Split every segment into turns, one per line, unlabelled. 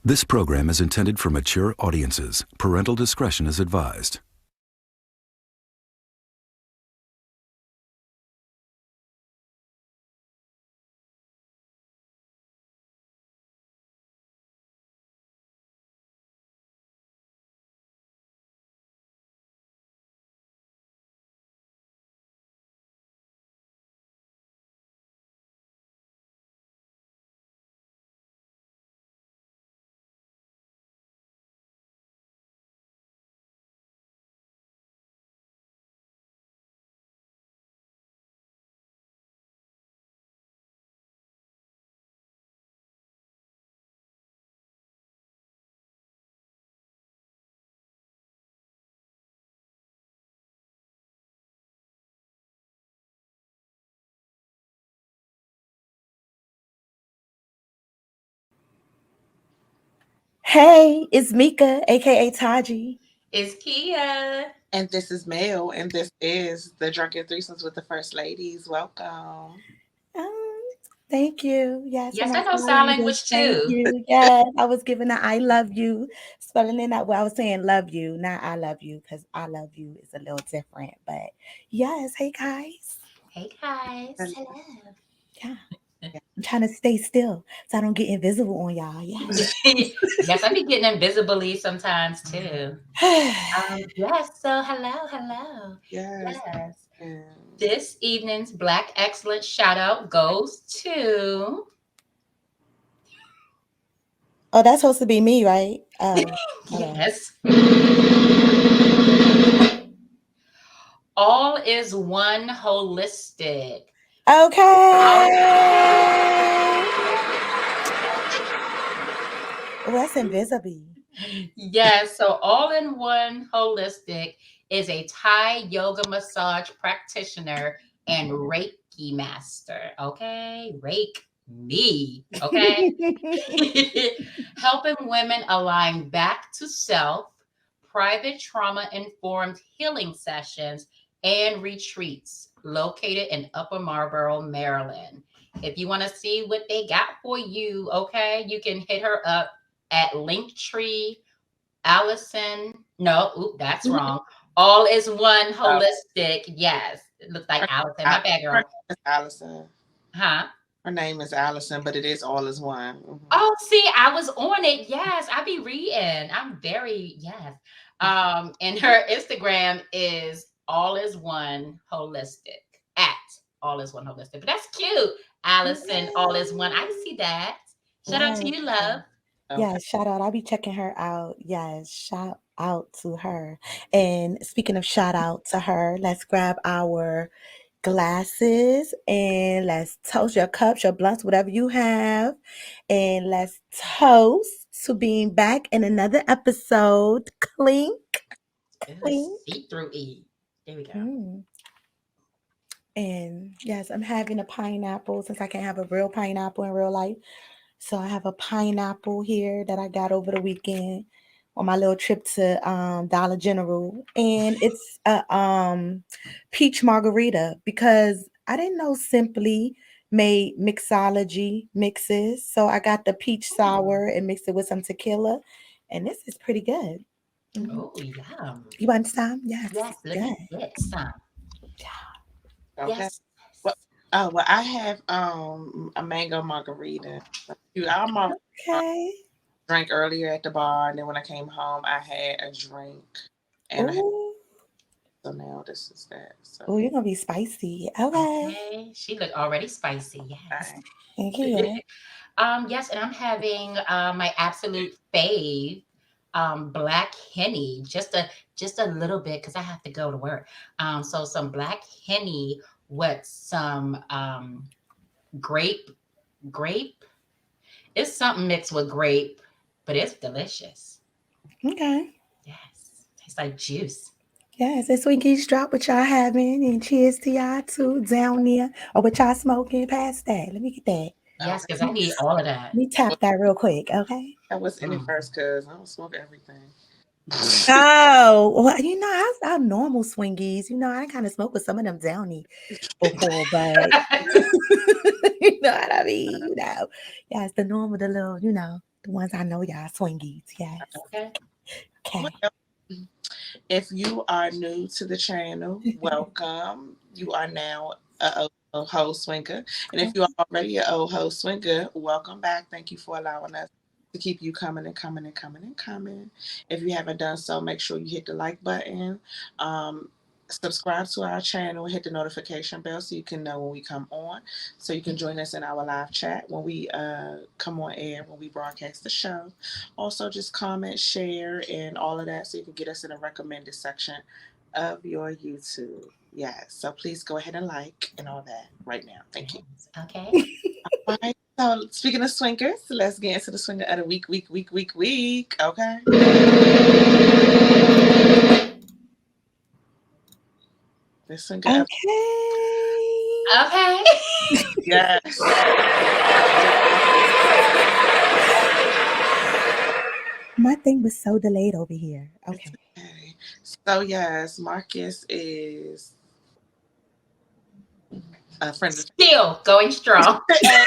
This program is intended for mature audiences. Parental discretion is advised.
Hey, it's Meika AKA Taji.
It's Kia.
And this is Mel, and this is the Drunken Threesomes with the First Ladies. Welcome.
Um, Thank you. Yes,
Yes,
when I
I know
saw
sign
you, just
language
thank
too.
you. Yes, I was giving a I love you, spelling it out. Well, I was saying love you, not I love you, because I love you is a little different. But yes, hey guys.
Hey guys. Hello.
Yeah, I'm trying to stay still so I don't get invisible on y'all. Yes.
Yes, I be getting invisibly sometimes too. Yes, so hello.
Yes.
Yes.
And
This evening's Black Excellence shout out goes to
Oh, that's supposed to be me, right? Oh, okay.
yes. All is one holistic.
Okay. Oh, that's invisible.
Yes, so all in one holistic is a Thai yoga massage practitioner and Reiki master. Okay, rake me. Okay, helping women align back to self, private trauma informed healing sessions, and retreats located in Upper Marlboro, Maryland. If you want to see what they got for you, okay, you can hit her up at Linktree Allison. No, oop, that's wrong. All is one holistic. Yes, it looks like
her,
Allison. My bad,
her
girl.
name is Allison.
Huh?
Her name is Allison, but it is all as one.
Oh, see, I was on it. Yes, I be reading. I'm very yes. And her Instagram is all is one holistic at all is one holistic. But that's cute, Allison. All is one. I see that. Shout out to
Yes.
you, love.
Okay.
Yes, shout out. I'll be checking her out. Yes, shout out to her. And speaking of shout out to her, let's grab our glasses and let's toast your cups, your blunts, whatever you have. And let's toast to being back in another episode. Clink,
Ooh,
clink.
see through E. There we go.
Mm. And yes, I'm having a pineapple since I can't have a real pineapple in real life. So I have a pineapple here that I got over the weekend on my little trip to Dollar General, and it's a peach margarita because I didn't know Simply made mixology mixes, so I got the peach sour and mixed it with some tequila, and this is pretty good. Mhm.
Oh, yum.
You want some? Yes,
Yes,
it's
let me
good.
get some.
Okay.
Yes.
Well, well, I have a mango margarita. Dude, I
Okay.
drank earlier at the bar, and then when I came home, I had a drink, and I had,
Oh,
so now this is that. So
oh, you're gonna be spicy. Okay.
Okay. She looked already spicy. Yes.
I,
Thank you.
Yes, and I'm having my absolute fave black henny, just a little bit because I have to go to work. So some black henny with some grape grape. It's something mixed with grape, but it's delicious.
Okay.
Yes. Tastes like juice.
Yes, it's Swinkies drop what y'all having, and cheers to y'all too down there. Or what y'all smoking past that. Let me get that.
Yes, because
Let
I
me,
need all of that.
let me tap that real quick, okay?
I was in it
Mm.
first because I don't smoke everything.
Oh, well, I'm normal swingies. I kind of smoke with some of them downy before, but you know what I mean. Yeah, it's the normal, the little. The ones I know y'all swingies. Yes.
Okay.
Okay.
Well, if you are new to the channel, welcome. You are now a hoe swinger. And if you are already an old hoe swinger, welcome back. Thank you for allowing us to keep you coming and coming and coming and coming. If you haven't done so, make sure you hit the like button. Subscribe to our channel, hit the notification bell so you can know when we come on, so you can join us in our live chat when we come on air, when we broadcast the show. Also, just comment, share, and all of that so you can get us in the recommended section of your YouTube. Yeah, so please go ahead and like and all that right now. Thank you.
Okay.
All right. So speaking of swingers, let's get into the swinger of the week. Okay. The swinger of
Okay.
Okay.
yes.
My thing was so delayed over here. Okay.
Okay. So yes, Marcus is a friend of
Still going strong.
That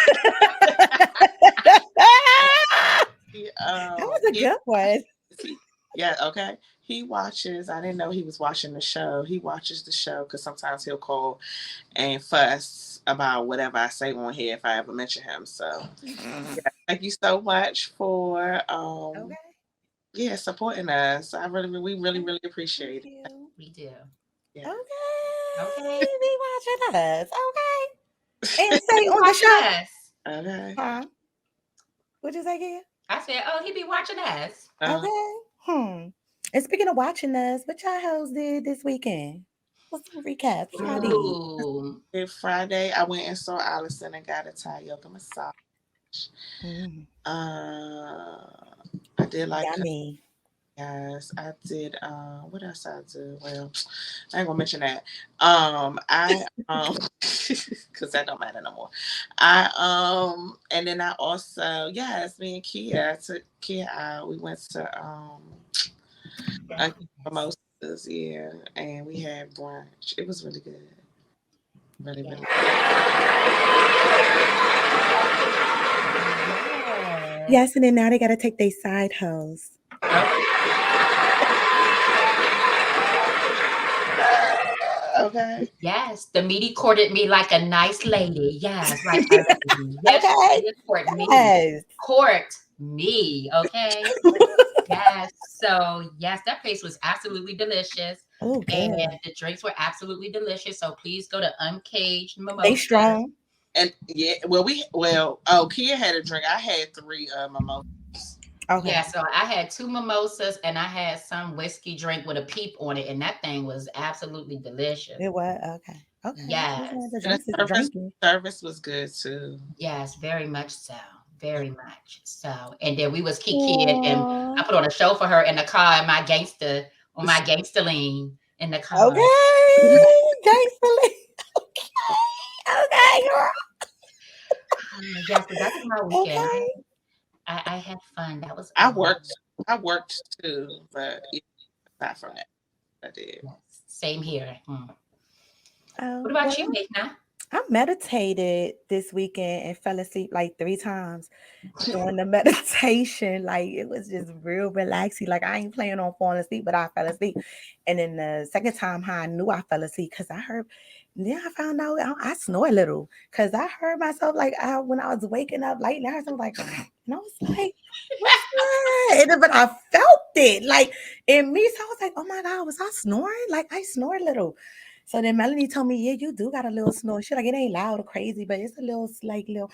was a good one.
Yeah, okay. He watches. I didn't know he was watching the show. He watches the show because sometimes he'll call and fuss about whatever I say on here if I ever mention him. So yeah, thank you so much for
Okay.
yeah, supporting us. We really appreciate
Thank
it.
you.
We do.
Yeah.
Okay.
Okay.
Be watching us. Okay. And say
He
on the
watching
show.
us.
Okay.
Huh? What'd you say again?
I said, oh, he be watching us.
Okay. And speaking of watching us, what y'all hoes did this weekend? What's some recaps? What y'all did?
Ooh.
Friday, I went and saw Allison and got a Thai yoga massage.
Mm,
I did like
yummy.
yes, I did. What else I do? Well, I ain't gonna mention that. I because that don't matter no more. And then I also yes, me and Kia I took Kia out. We went to a mimosas, yeah, and we had brunch. It was really good. Really.
Yes, and then now they gotta take their side hoes.
Okay.
Yes, the meaty courted me like a nice lady. Yes, like a lady. Yes,
Okay.
she did court me.
Yes.
Court me. Okay. Yes. So yes, that place was absolutely delicious.
Oh, good.
And the drinks were absolutely delicious. So please go to Uncaged
They
Mimosa.
strong.
And yeah, Kia had a drink. I had 3 mimosas.
Okay.
Yeah, so I had 2 mimosas and I had some whiskey drink with a peep on it, and that thing was absolutely delicious.
It was okay. Okay.
Yes.
The
And
drinks is
the
drinking.
service was good too.
Yes, very much so. Very much so. And then we was kikiing and I put on a show for her in the car in my gangster lean in the car.
Okay. Gangsterly. Okay, girl.
Yes, so that was my weekend.
Okay.
I had fun. That was
I worked too, but aside from that, I did.
yes, same here.
Oh,
What about
well,
you, Meika?
I meditated this weekend and fell asleep like 3 times doing the meditation. Like it was just real relaxing. Like I ain't planning on falling asleep, but I fell asleep. And then the second time, how I knew I fell asleep because I heard. Then I found out I snore a little because I heard myself like when I was waking up late and I heard something like, and I was like, what's that? And then, but I felt it like in me. So I was like, oh my God, was I snoring? Like I snore a little. So then Melanie told me, yeah, you do got a little snore. Shit, like it ain't loud or crazy, but it's a little like little,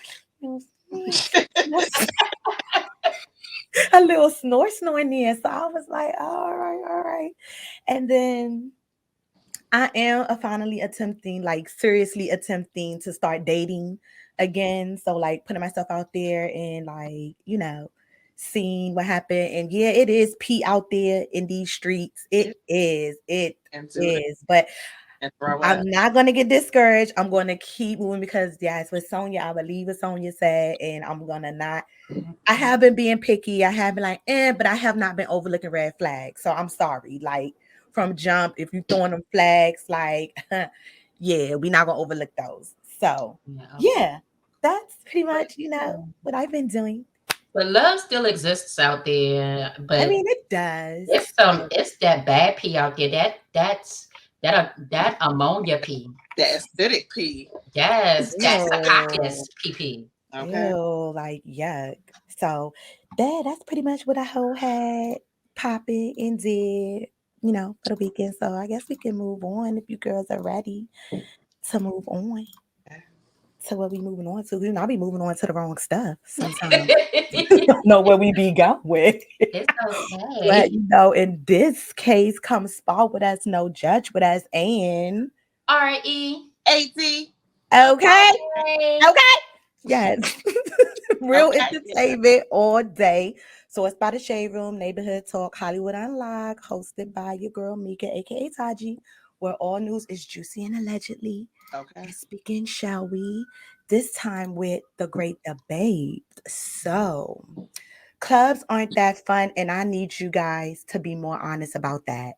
a little snore in there. So I was like, all right. And then I am finally seriously attempting to start dating again. So like putting myself out there and like, seeing what happened. And yeah, it is pee out there in these streets. It is. But
and throw
I'm
up.
not gonna get discouraged. I'm gonna keep moving because yes, with Sonia, I believe what Sonia said, and I'm gonna not. I have been being picky. I have been like, but I have not been overlooking red flags. So I'm sorry. Like from jump, if you throwing them flags, like, yeah, we're not gonna overlook those. So
Yeah, okay.
yeah, that's pretty much what I've been doing.
But love still exists out there.
I
But
mean, it does.
it's that bad pee out there. That ammonia pee.
The acidic pee.
Yes, that
Ew.
Secaucus pee.
Okay.
Ew, like yuck. So that's pretty much what I whole had popping and did, for the weekend. So I guess we can move on if you girls are ready to move on to what we moving on to. I'll be moving on to the wrong stuff sometimes. Don't know where we be going.
It's
But
okay.
in this case, come spar with us, no judge with us, and
R.E.A.D.
AT.
okay,
Okay.
okay, yes, real
Okay. Yeah.
entertainment all day. So it's by the Shade Room, Neighborhood Talk, Hollywood Unlocked, hosted by your girl Meika AKA Taji, where all news is juicy and allegedly.
Okay.
Let's begin, shall we? This time with the great debate. So clubs aren't that fun, and I need you guys to be more honest about that.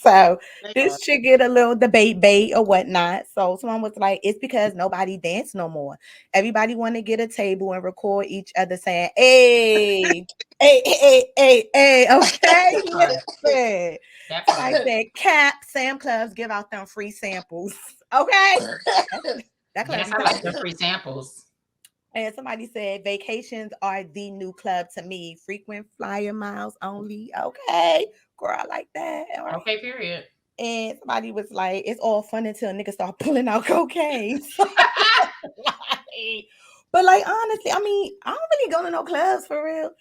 So
They are.
this should get a little debate bait or whatnot. So someone was like, it's because nobody dance no more. Everybody want to get a table and record each other saying, hey, hey, hey, hey, hey, okay,
Part.
listen.
That
I
part.
said, Cap, Sam Clubs give out them free samples. Okay. That club
Yes,
be
I like the
popping.
free samples.
And somebody said vacations are the new club to me. Frequent flyer miles only. Okay, girl, I like that. All right.
Okay, period.
And somebody was like, it's all fun until niggas start pulling out cocaine. Like, but like honestly, I mean, I don't really go to no clubs for real.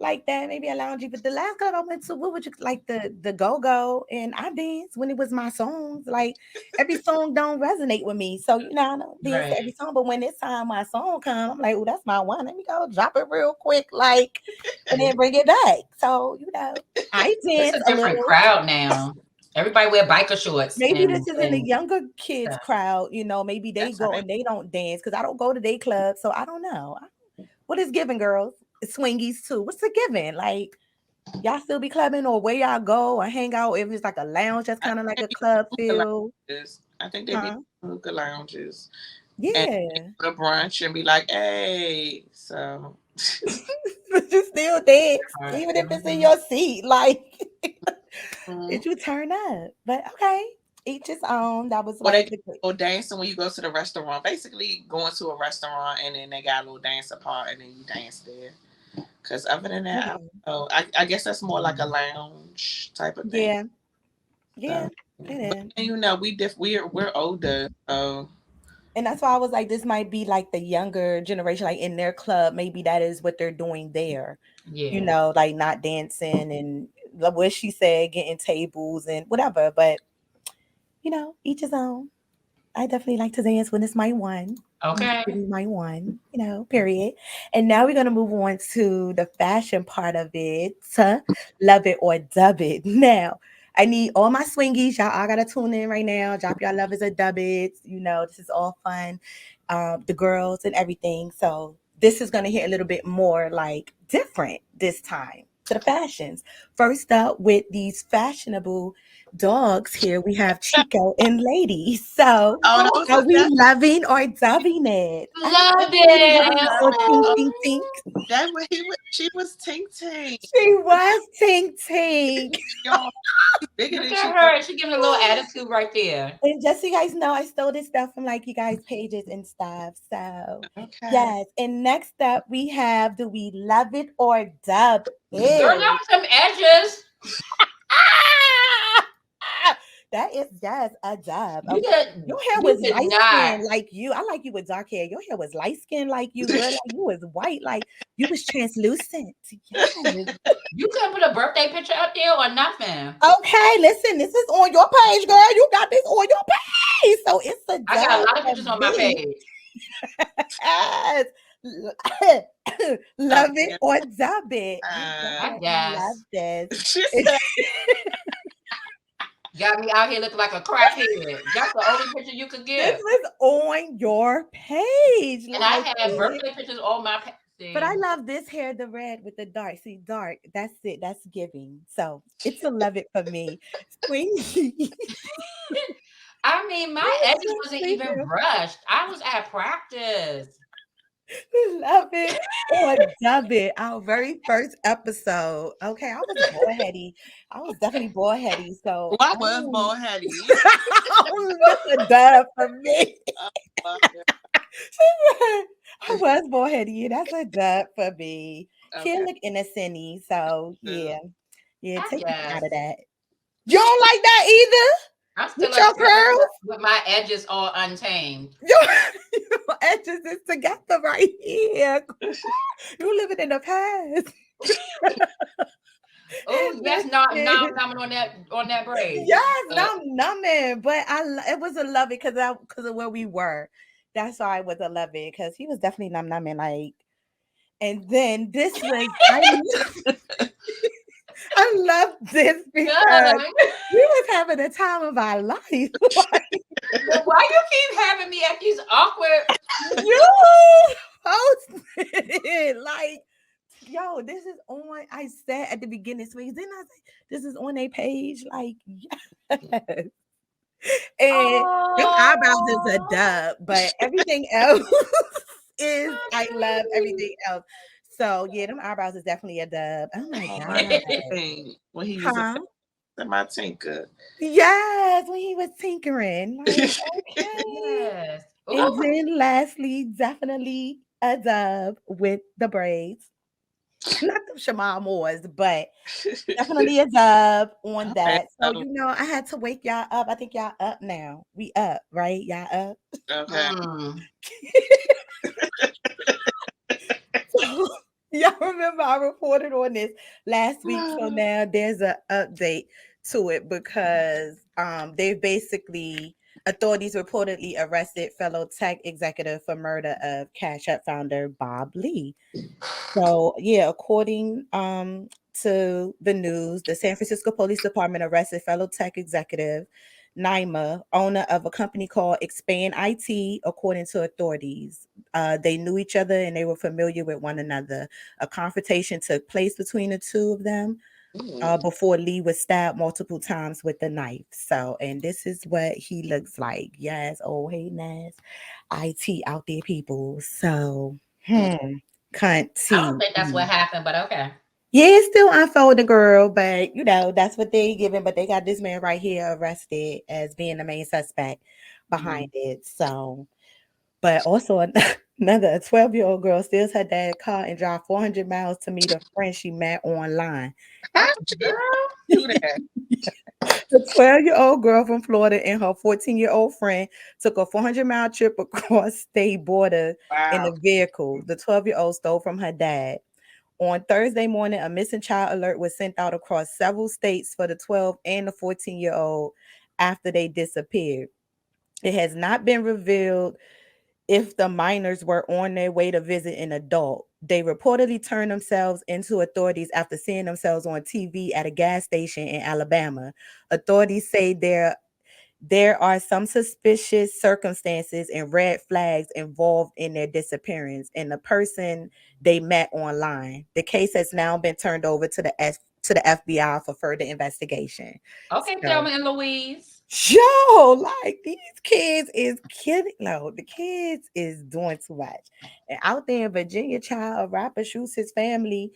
Like that, maybe a loungy. But the last club I went to, what would you like the go go? And I danced when it was my songs. Like every song don't resonate with me, so I don't dance to
Right.
every song. But when it's time my song come, I'm like, oh, that's my one. Let me go drop it real quick, like, and then bring it back. So I
It's
dance
a
a
different
little.
crowd now. Everybody wear biker shorts
Maybe this
and
is in the younger kids
stuff.
crowd. Maybe they
That's how
go
they.
and they don't dance because I don't go to day club, so I don't know. What is giving, girls? It's swingies too. What's the giving? Like y'all still be clubbing or where y'all go or hang out if it's like a lounge that's
I
kind of
think
like
they
a
be
club
hookah
feel.
lounges. I think they be
Huh?
hookah lounges and
Yeah.
go to brunch and be like, hey. So.
But you still dance,
Right.
even if it's in
Mhm.
your seat. Like
Mhm.
did you turn up? But okay. Each his own. That was
Or they
like
can
the
go dancing when you go to the restaurant. Basically, going to a restaurant and then they got a little dance part and then you dance there. Because other than that, I don't
okay.
know. I guess that's more like a lounge type of thing.
Yeah. Yeah.
So,
It
but
is.
we're older, so
And that's why I was like, this might be like the younger generation, like in their club, maybe that is what they're doing there,
Yeah.
like not dancing and like what she said, getting tables and whatever. But, each his own. I definitely like to dance when it's my one. Needs
Okay.
to be my one, period. And now we're gonna move on to the fashion part of it. Love it or dub it. Now, I need all my swingies. Y'all all gotta tune in right now. Drop your lovers or dub it. This is all fun. The girls and everything. So this is gonna hit a little bit more like different this time to the fashions. First up with these fashionable dogs here, we have Chico and Lady. So
oh,
Oh,
are we loving or dubbing it?
love
Lady giving a
it.
little tink,
oh,
tink, tink.
that way she was Tink Tink.
She was tink, tink.
Y'all bigger
Look
than she
at
was.
her. She giving a little attitude right there.
And just so you guys know, I stole this stuff from like you guys' pages and stuff. So
Okay.
yes. And next up we have, do we love it or dub
Girl,
it?
that was some edges.
Ah! That is yes, a dub.
You
Okay.
did.
Your hair was
You did
light
not.
skin like you. I like you with dark hair. Your hair was light skin like you, girl. Like you was white, like you was translucent. Yes.
You couldn't put a birthday picture up there or nothing.
Okay, listen, this is on your page, girl. You got this on your page. So it's a
I got a
dub
lot of
for
pictures on my
me.
page.
Yes.
Oh,
Love it
yeah.
or dub it. I
I
definitely love
guess.
this.
She said,
Got me out here looking like a crackhead. That's the only picture you could
This
get.
was on your page.
And I
Like
had
it.
birthday pictures on my page.
But I
See,
love this hair, the red with the dark. See, dark. That's it. That's giving. So it's a love it for me. Swing.
I mean, my edges wasn't
Sweet
even
girl.
brushed. I was at practice.
Love it or dub it. Our very first episode. Okay, I was bullheady. I was definitely bullheady. So
Well, I was bullheady.
that's a dub for me.
Oh, my God.
I was bullheady. That's a dub for me. Kid
Okay.
look innocent. So yeah. Yeah,
I
take me out of
guess.
that. You don't like that either?
I'm still
With
a
your
girl
curls?
with my edges all untamed.
Your edges is together right here. You living in the past.
Oh, yes, not
Listen.
numbing on that braid.
Yes,
But
I'm numbing, but it was a love it because of where we were. That's why I was a love it because he was definitely numbing like. And then this was I love this because
God,
we was having a time of our life. Like,
but why you keep having me at these awkward?
you posted like, yo, this is on. I said at the beginning, swings. Didn't I say this is on a page? Like, yes. And them eyebrows is a
Oh,
dub, but everything else is I love everything else. So yeah, them eyebrows is definitely a dub. Oh my
Oh, my
god.
thing. When he was
Huh?
my tinker.
Yes, when he was tinkering. Like, okay.
yes.
And
Oh,
then lastly, definitely a dub with the braids. Not the Shamal Moores, but definitely a dub on
Okay.
that. So, I had to wake y'all up. I think y'all up now. We up, right? Y'all up.
Okay.
mm.
So, y'all remember I reported on this last week. So now there's an update to it because they basically authorities reportedly arrested fellow tech executive for murder of Cash App founder Bob Lee. So yeah, according to the news, the San Francisco Police Department arrested fellow tech executive Naima, owner of a company called Expand IT, according to authorities. They knew each other and they were familiar with one another. A confrontation took place between the two of them before Lee was stabbed multiple times with a knife. So, and this is what he looks like. Yes, oh hey, Nas, IT out there, people. So, cunt
I don't think that's
T.
what happened, but okay.
Yeah, it's still unfolding, girl, but that's what they giving. But they got this man right here arrested as being the main suspect behind it. So, but also another 12-year-old girl steals her dad's car and drive 400 miles to meet a friend she met online.
How'd you
Girl,
do that?
The 12-year-old girl from Florida and her 14-year-old friend took a 400-mile trip across state border in a
Wow.
vehicle the 12-year-old stole from her dad. On Thursday morning, a missing child alert was sent out across several states for the 12 and the 14-year-old after they disappeared. It has not been revealed if the minors were on their way to visit an adult. They reportedly turned themselves into authorities after seeing themselves on TV at a gas station in Alabama. Authorities say there are some suspicious circumstances and red flags involved in their disappearance and the person they met online. The case has now been turned over to the FBI for further investigation.
okay,
So,
Thelma and Louise.
yo, like these kids is kidding. No, the kids is doing too much. And out there in Virginia, child, a rapper shoots his family,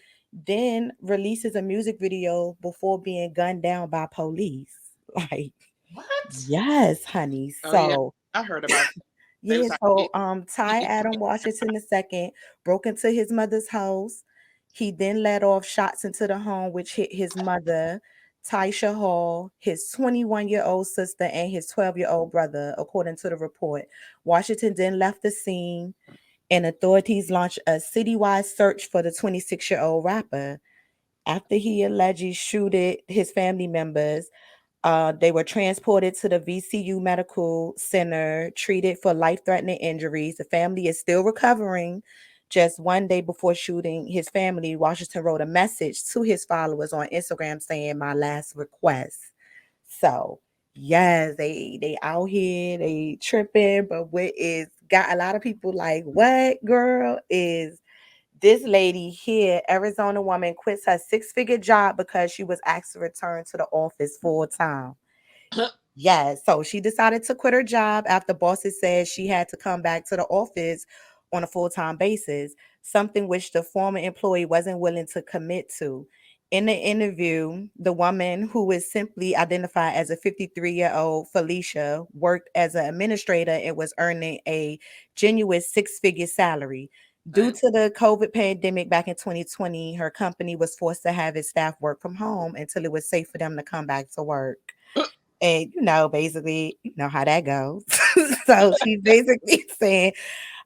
then releases a music video before being gunned down by police. Like,
What?
yes, honey.
Oh yeah,
So
I heard about that. They
yeah,
was like,
so Ty Adam Washington II broke into his mother's house. He then let off shots into the home, which hit his mother, Tysha Hall, his 21-year-old sister, and his 12-year-old brother, according to the report. Washington then left the scene, and authorities launched a citywide search for the 26-year-old rapper. After he allegedly shooted his family members, they were transported to the VCU Medical Center, treated for life-threatening injuries. The family is still recovering. Just one day before shooting his family, Washington wrote a message to his followers on Instagram saying, "My last request." So, yes, they out here, they tripping, but what is got a lot of people like, what girl is this lady here, Arizona woman, quits her six-figure job because she was asked to return to the office full time. Yes, so she decided to quit her job after bosses said she had to come back to the office on a full-time basis, something which the former employee wasn't willing to commit to. In the interview, the woman, who is simply identified as a 53-year-old Felicia, worked as an administrator and was earning a genuine six-figure salary. Due
Right.
to the COVID pandemic back in 2020, her company was forced to have its staff work from home until it was safe for them to come back to work. And basically, you know how that goes. So she's basically saying,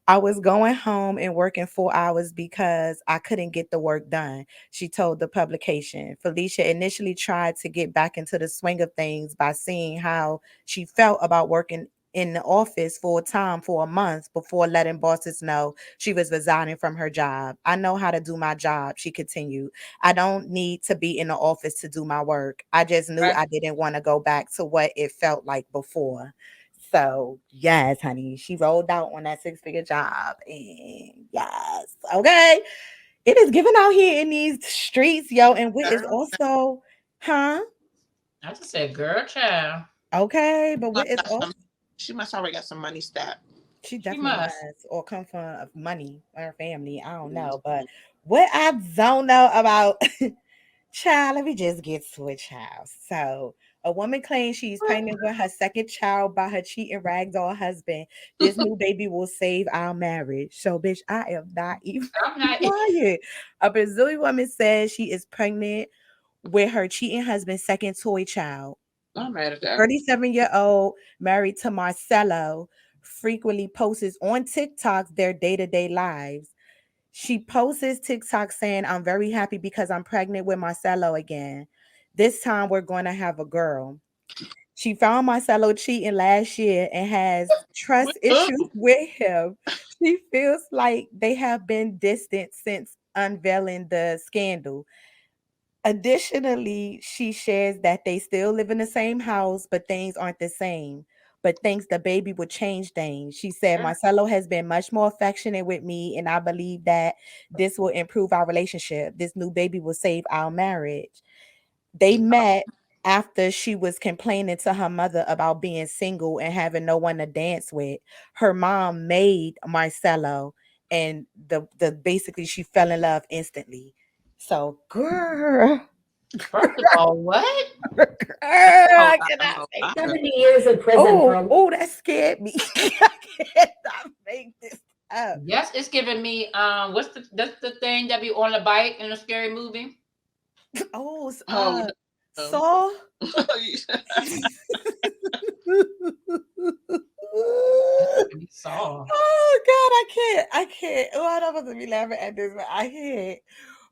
I was going home and working 4 hours because I couldn't get the work done, she told the publication. Felicia initially tried to get back into the swing of things by seeing how she felt about working in the office full time for a month before letting bosses know she was resigning from her job. I know how to do my job, she continued. I don't need to be in the office to do my work. I just knew
Right.
I didn't want to go back to what it felt like before. So yes, honey, she rolled out on that six-figure job, and yes, okay, it is given out here in these streets, yo. And what is
Girl,
also, huh?
I just said, girl, child.
Okay, but what
must
is
got
also,
some- she must already got some money stacked.
she
She
definitely
must.
has, or come from money, her family. I don't know, but what I don't know about child, let me just get to it, child. So, a woman claims she's pregnant with her second child by her cheating ragdoll husband. This new baby will save our marriage. So, bitch, I am not even
I'm not.
lying. A Brazilian woman says she is pregnant with her cheating husband's second toy child.
I'm mad at that.
37-year-old married to Marcelo frequently posts on TikTok their day-to-day lives. She posts his TikTok saying, I'm very happy because I'm pregnant with Marcelo again. This time we're going to have a girl. She found Marcelo cheating last year and has trust issues with him. She feels like they have been distant since unveiling the scandal. Additionally, she shares that they still live in the same house, but things aren't the same. But thinks the baby would change things. She said, Marcelo has been much more affectionate with me, and I believe that this will improve our relationship. This new baby will save our marriage. They met after she was complaining to her mother about being single and having no one to dance with. Her mom made Marcelo, and the basically she fell in love instantly. So, girl,
First of all, what?
girl,
Oh,
I
that's
cannot
a
make
lot.
this.
70 years in prison for
Oh, oh, that scared me. I cannot make this up.
Yes, it's giving me what's that's the thing that be on the bike in a scary movie?
Oh,
Oh, no.
Saw.
That's what we saw.
Oh God, I can't. I can't. Oh, I'm not supposed to be laughing at this, but I can't.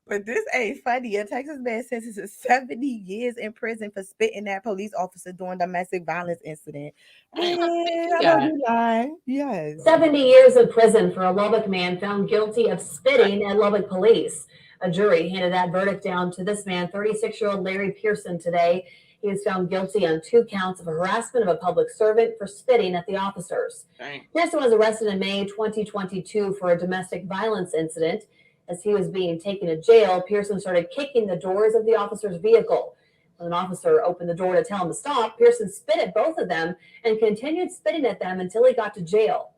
But this ain't funny. A Texas man sentences 70 years in prison for spitting at police officer during domestic violence incident.
What
Man,
Damn.
kind of thing you
I know
got?
you lying. Yes.
70 years in prison for a Lubbock man found guilty of spitting at Lubbock police. A jury handed that verdict down to this man, 36-year-old Larry Pearson, today. He was found guilty on 2 counts of harassment of a public servant for spitting at the officers.
Dang.
Pearson was arrested in May 2022 for a domestic violence incident. As he was being taken to jail, Pearson started kicking the doors of the officer's vehicle. When an officer opened the door to tell him to stop, Pearson spit at both of them and continued spitting at them until he got to jail.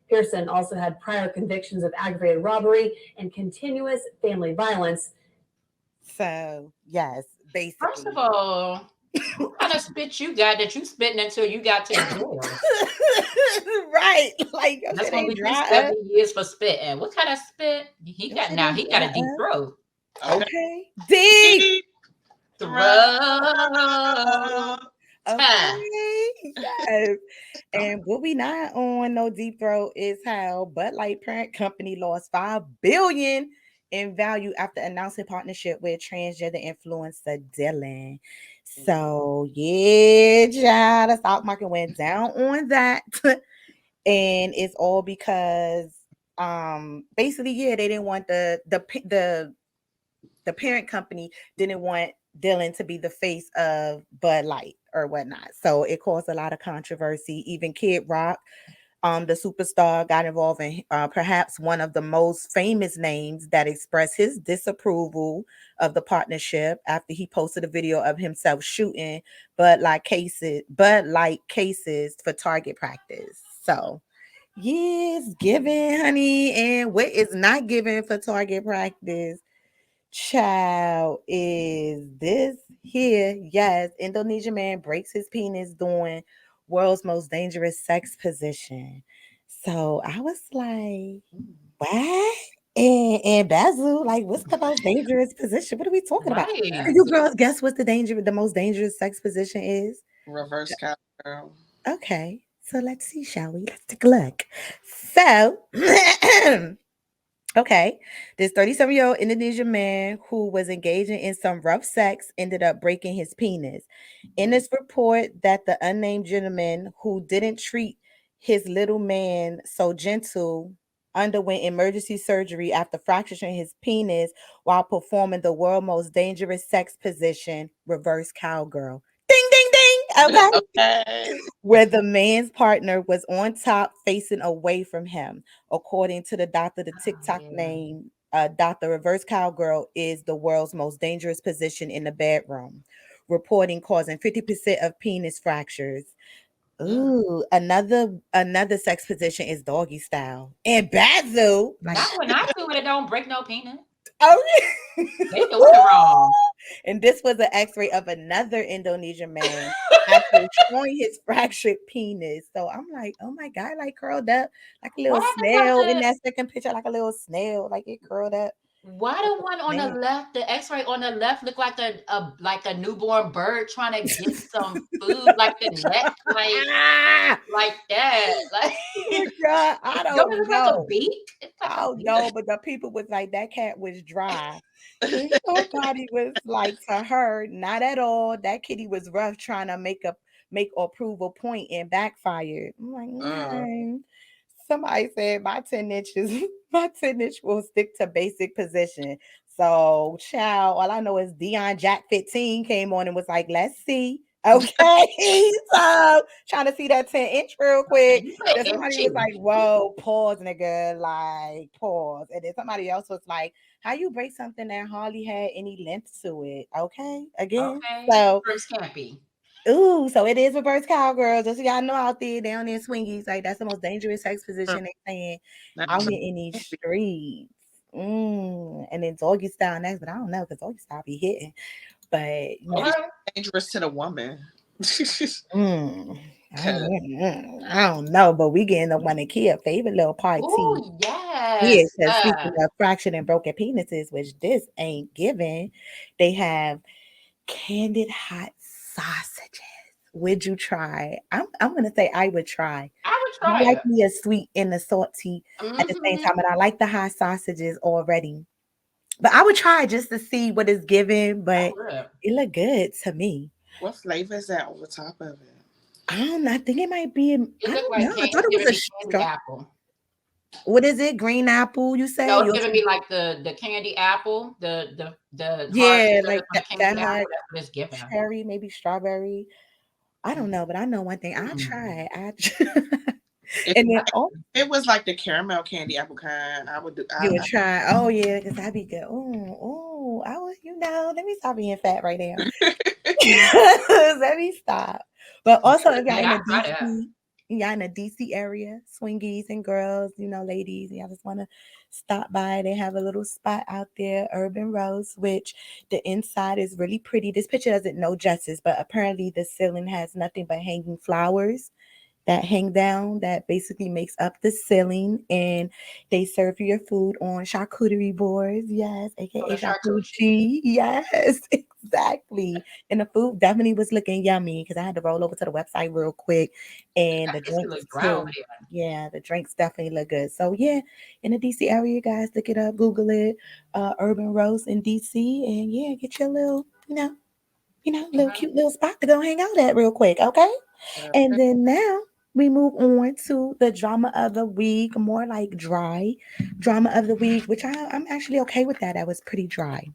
Pearson also had prior convictions of aggravated robbery and continuous family violence.
So yes,
First
basically.
of all, what kind of spit you got that you spitting until you got to the jail?
Right. Like your
That's
shit
gonna
ain't
be you
dry up.
70 years for spitting. What kind of spit? He
Your
got
shit
now.
ain't
He got
dry
a deep
up.
throat.
Okay.
Okay. Deep
Deep
Throat.
throat.
Okay, yes. And what we not on no deep throat is how Bud Light parent company lost $5 billion in value after announcing partnership with transgender influencer Dylan. So yeah, child, the stock market went down on that, and it's all because basically yeah they didn't want the parent company didn't want Dylan to be the face of Bud Light or whatnot. So it caused a lot of controversy. Even Kid Rock, the superstar, got involved in perhaps one of the most famous names that expressed his disapproval of the partnership after he posted a video of himself shooting Bud Light cases for target practice. So Yes, giving, honey. And what is not given for target practice, child, is this here. Yes, Indonesian man breaks his penis doing world's most dangerous sex position. So I was like, what? And Basil, like, what's the most dangerous position? What are we talking about?
Right.
Can you girls guess what the most dangerous sex position is?
Reverse cowgirl.
Okay, so let's see, shall we? Let's take a look. So, okay, this 37-year-old Indonesian man who was engaging in some rough sex ended up breaking his penis. In this report, that the unnamed gentleman who didn't treat his little man so gentle underwent emergency surgery after fracturing his penis while performing the world's most dangerous sex position, reverse cowgirl. Ding, ding, ding. Okay,
Okay.
where the man's partner was on top facing away from him. According to the doctor, the
Oh,
TikTok
yeah.
name, Dr. Reverse Cowgirl, is the world's most dangerous position in the bedroom, reporting causing 50% of penis fractures.
Ugh.
Ooh, another sex position is doggy style. And Bazu, like,
Not when I do it, it don't break no penis.
oh,
They doing it wrong.
and this was an X-ray of another Indonesian man after showing his fractured penis. So I'm like, oh my god, like curled up like a
Why
little
they got
snail in
the
that second picture, like a little snail, like it curled up
why
like
the
a
one on the
snail.
left, the X-ray on the left look like a newborn bird trying to get some food, like the neck,
Ah,
like that. Like
oh my god, I
don't it
don't
look like a
know.
beak? It's like
I
a
don't
beak.
know, but the people was like that cat was dry. And somebody was like to her, not at all. That kitty was rough trying to make or prove a point and backfired. I'm like,
Uh,
"Mm." Somebody said my 10 inches, my 10 inch will stick to basic position. So, child, all I know is Dion Jack 15 came on and was like, let's see. Okay. So trying to see that 10-inch real
Okay,
quick.
you put
Then somebody was
itchy.
like, whoa, pause, nigga. Like, pause. And then somebody else was like, how you break something that hardly had any length to it? Okay. Again.
Okay,
So
from Scampy.
ooh, so it is reverse cowgirl. Just so y'all know out there down there swingies, like that's the most dangerous sex position they saying
not
out
so
here in these
happy.
streets. And then doggy style next, but I don't know because doggy style be hitting. But you know,
Always
Okay.
dangerous to the woman.
mm,
Cause
I don't know, but we getting up one of Kia favorite little party.
Oh
Yeah,
yes.
because speaking of fractured and broken penises, which this ain't given, they have candied hot sausages. Would you try? I'm gonna say I would try.
I would
I
try
like
it.
me a sweet and a salty at the same
Mm-hmm.
time, and I like the hot sausages already. But I would try just to see what it's given,
I
but
would.
it looked good to me.
what flavor is that on the top of it?
I don't know. I think it might be.
It
I
looked
don't
like
know. I thought
it's
it was
giving
a
me candy
straw.
apple.
What is it? Green apple? You
No,
say?
it's
Yours?
giving me like the candy apple, the hard
Yeah,
sugar
like
from the
that
candy
hard
apple. That's what it's giving.
cherry, maybe strawberry. I don't know, but I know one thing. I
Mm.
try.
If,
And then oh,
if it was like the caramel candy apple kind, I would do.
you would try. Oh yeah, because that'd be good. Oh, oh, I would. Let me stop being fat right now. Let me stop. But also, if y'all
Yeah,
in
I
the
try that.
DC, y'all in the DC area, swingies and girls, ladies, and y'all just want to stop by. They have a little spot out there, Urban Rose, which the inside is really pretty. This picture doesn't know justice, but apparently the ceiling has nothing but hanging flowers that hang down that basically makes up the ceiling, and they serve you your food on charcuterie boards, yes,
Oh,
aka
the charcuterie.
charcuterie, yes. Exactly. And the food definitely was looking yummy because I had to roll over to the website real quick, and
I
the
can see
drinks
look dry over
too.
there.
Yeah, the drinks definitely look good. So yeah, in the DC area, guys, look it up, Google it, Urban Roast in DC, and yeah, get your little, little
Okay.
cute little spot to go hang out at real quick, okay? And then now we move on to the drama of the week, more like dry drama of the week, which I'm actually okay with that. That was pretty dry.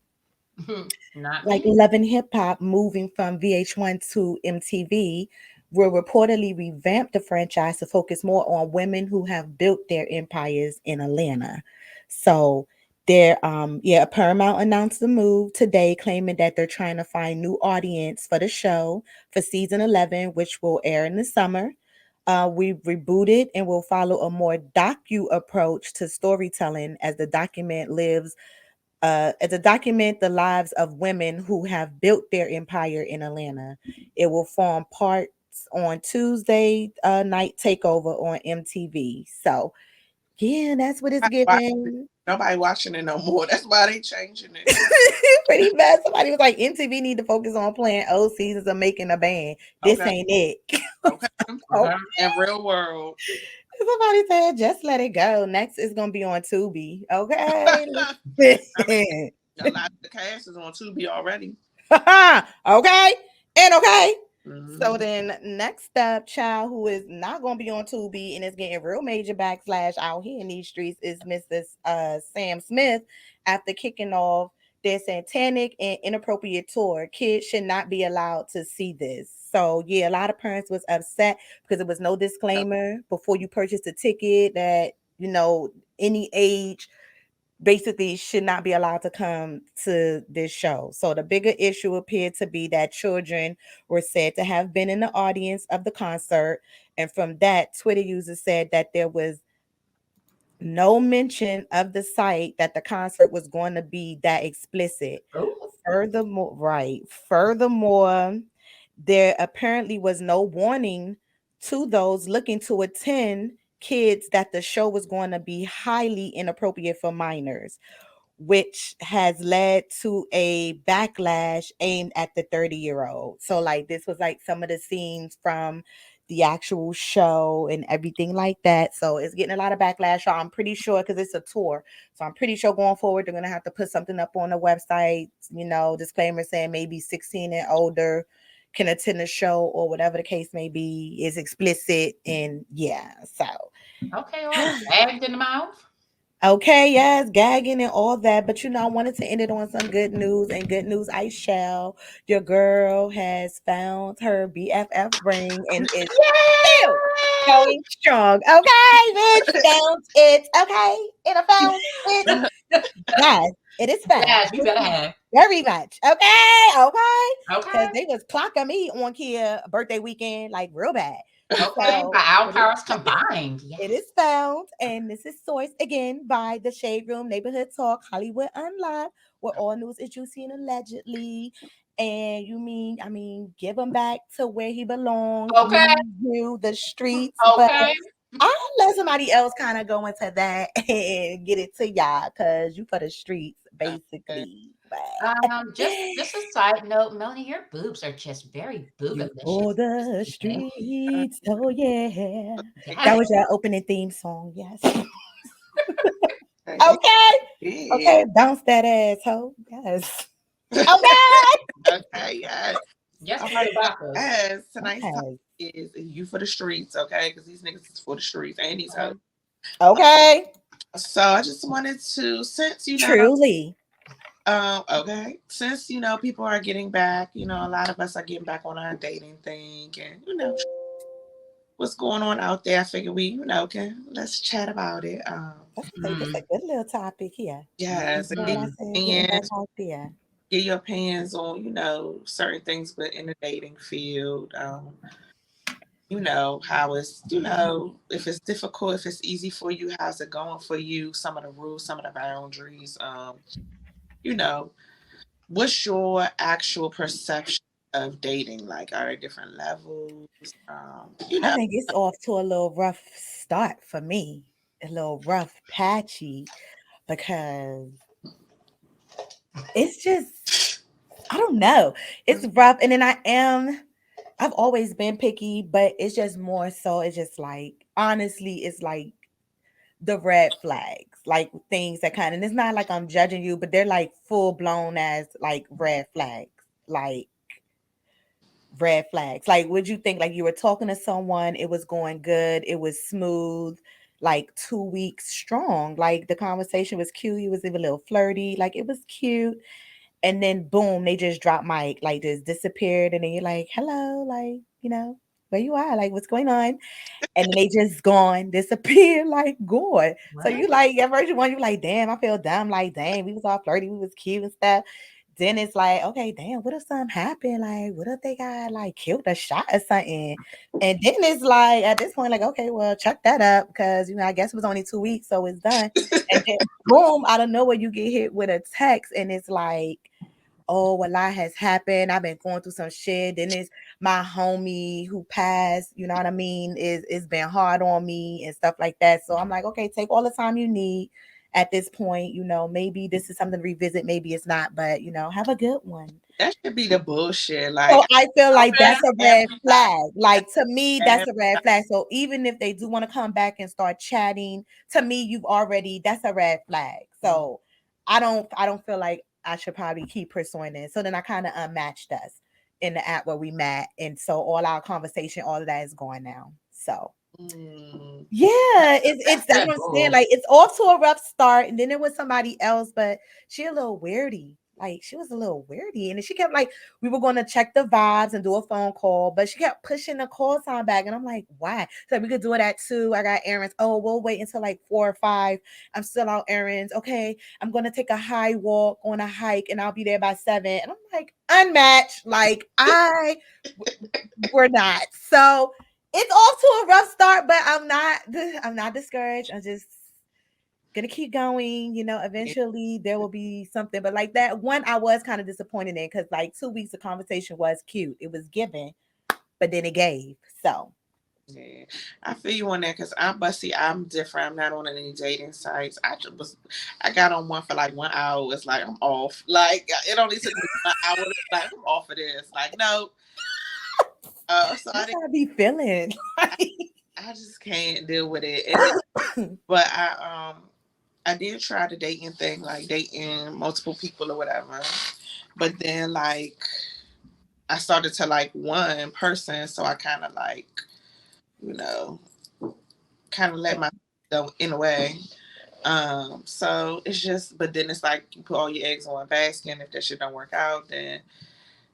Not
Like
me.
Love and Hip Hop moving from VH1 to MTV will reportedly revamp the franchise to focus more on women who have built their empires in Atlanta. So Paramount announced the move today, claiming that they're trying to find new audience for the show for season 11, which will air in the summer. We rebooted and will follow a more docu approach to storytelling as a document the lives of women who have built their empire in Atlanta. It will form parts on Tuesday night takeover on MTV. So yeah, that's what it's giving.
Nobody watching it no more. That's why they changing it.
Pretty much. Somebody was like, MTV need to focus on playing old seasons of making a band. This
Okay.
ain't it.
Okay.
Oh,
Okay.
In real world.
somebody said, just let it go. Next is gonna be on Tubi. Okay.
I mean, a lot of the cast is on Tubi already.
Okay. And okay. So
Mhm.
then next up, child who is not gonna be on Tubi and is getting real major backslash out here in these streets is Mr. Sam Smith after kicking off their satanic and inappropriate tour. Kids should not be allowed to see this. So yeah, a lot of parents was upset because there was no disclaimer before you purchase the ticket that any age basically should not be allowed to come to this show. So the bigger issue appeared to be that children were said to have been in the audience of the concert. And from that, Twitter users said that there was no mention of the site that the concert was going to be that explicit.
Ooh.
Furthermore, right. Furthermore, there apparently was no warning to those looking to attend kids that the show was going to be highly inappropriate for minors, which has led to a backlash aimed at the 30-year-old. So, like, this was like some of the scenes from the actual show and everything like that. So, it's getting a lot of backlash. I'm pretty sure because it's a tour. So, I'm pretty sure going forward, they're going to have to put something up on the website, disclaimer saying maybe 16 and older can attend the show or whatever the case may be is explicit. And yeah, so.
Okay, all gagged in the mouth.
Okay, yes, gagging and all that. But I wanted to end it on some good news. And good news, I shall. Your girl has found her BFF ring and is still
Yay!
going strong. Okay, bitch, found it. Okay, and I found it. Yes, it is found.
Yes, you better have.
Very much. Okay.
Okay.
Because they was clocking me on Kia birthday weekend like real bad.
Okay.
So
By our
it is
powers combined. Yes.
it is found, and this is sourced again by the Shade Room Neighborhood Talk Hollywood Unlocked, where all news is juicy and allegedly. And give him back to where he belongs.
Okay.
Leave you the streets, but
Okay.
I'll let somebody else kind of go into that and get it to y'all because you for the streets,
Okay.
basically. But
Just a side note, Melanie, your boobs are just very
you
boobalicious.
for the streets, oh yeah. That
Yes.
was your opening theme song, yes.
Okay.
Okay.
Yeah.
Okay, bounce that asshole. Yes. Okay.
Okay. Yes.
Yes,
All
Peter
right.
Backers.
Yes. Tonight's topic
Okay.
is you for the streets, okay? Because these niggas is for the streets and these hoes.
Okay.
So I just wanted to, since
Truly.
okay, since people are getting back, a lot of us are getting back on our dating thing, and what's going on out there. I figure we, can let's chat about it.
That's like this a
Mm.
good little topic here.
Yes,
You
and
know what
Mhm.
I said? Getting back out there.
get your opinions on, certain things, but in the dating field. How it's, if it's difficult, if it's easy for you, how's it going for you? Some of the rules, some of the boundaries. You know, what's your actual perception of dating? Like, are there different levels? You
I
know,
think it's off to a little rough start for me. A little rough, patchy, because it's just I don't know. It's rough. And then I've always been picky, but it's just more so it's just like honestly, it's like the red flags, like things that kind of, and it's not like I'm judging you, but they're like full blown as like red flags. Like red flags. Like, would you think like you were talking to someone, it was going good, it was smooth, like 2 weeks strong, like the conversation was cute, you was even a little flirty, like it was cute, and then boom, they just dropped mic, like just disappeared, and then you're like, hello, like where you are, like what's going on, and then they just gone, disappear, like gone. So
What?
you like at first you want you like, damn, I feel dumb, like dang, we was all flirty, we was cute and stuff. then it's like, okay, damn, what if something happened? Like, what if they got like killed a shot or something? And then it's like at this point, like, okay, well, chuck that up because I guess it was only 2 weeks, so it's done. And then boom, out of nowhere, you get hit with a text, and it's like, oh, a lot has happened. I've been going through some shit. Then it's my homie who passed, you know what I mean? It's been hard on me and stuff like that. So I'm like, okay, take all the time you need at this point. Maybe this is something to revisit, maybe it's not, but have a good one.
That should be the bullshit.
So
Like,
I feel like that's a red
everybody,
flag. Like to me, that's a red
everybody.
flag. So even if they do want to come back and start chatting, to me, that's a red flag. So I don't feel like I should probably keep pursuing it. So then I kind of unmatched us in the app where we met. And so all our conversation, all of that is gone now. So yeah, it's that's
That's
what I'm saying.
cool.
Like it's off to a rough start, and then it was somebody else, but she a little weirdy. Like she was a little weirdy, and then she kept like we were going to check the vibes and do a phone call, but she kept pushing the call time back, and I'm like, why? So we could do it at 2. I got errands. Oh, we'll wait until like 4 or 5. I'm still out errands. Okay, I'm gonna take a high walk on a hike, and I'll be there by 7. And I'm like, unmatched. Like we're not. So it's off to a rough start, but I'm not discouraged. I'm just gonna keep going. Eventually there will be something. But like that one, I was kind of disappointed in because like 2 weeks of conversation was cute. It was given, but then it gave. So
Yeah, I feel you on that because I'm different. I'm not on any dating sites. I got on one for like 1 hour. It's like I'm off. Like it only took me 1 hour. Like I'm off of this. Like no. So
that's how I be feeling.
I just can't deal with it. But I did try the dating thing, like dating multiple people or whatever. But then like I started to like one person, so I kind of like, you know, kind of let my go in a way. So it's just, but then it's like you put all your eggs in one basket, and if that shit don't work out, then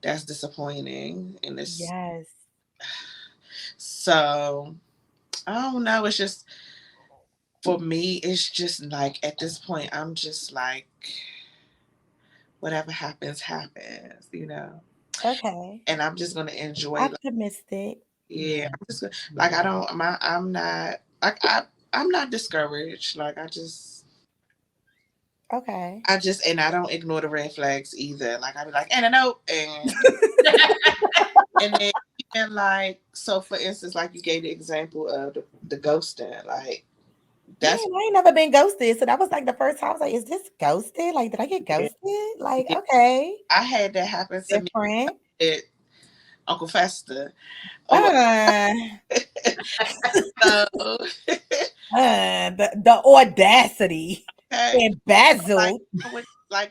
that's disappointing. And it's
Yes.
so I don't know. It's just for me, it's just like at this point, I'm just like whatever happens, happens.
Okay.
And I'm just gonna enjoy. Like,
Optimistic.
yeah, I'm just like I don't. I'm not. I'm not discouraged. Like
Okay.
and I don't ignore the red flags either. Like I be like, and I know, and then even like so. For instance, like you gave the example of the ghosting. Like
Yeah,
that's
I ain't never been ghosted. So that was like the first time I was like, is this ghosted? Like, did I get
yeah,
ghosted? Like,
yeah.
okay.
I had that happen to me
Different.
at Uncle Fester. Or
Uh,
so
the audacity.
okay. Like
Embezzled.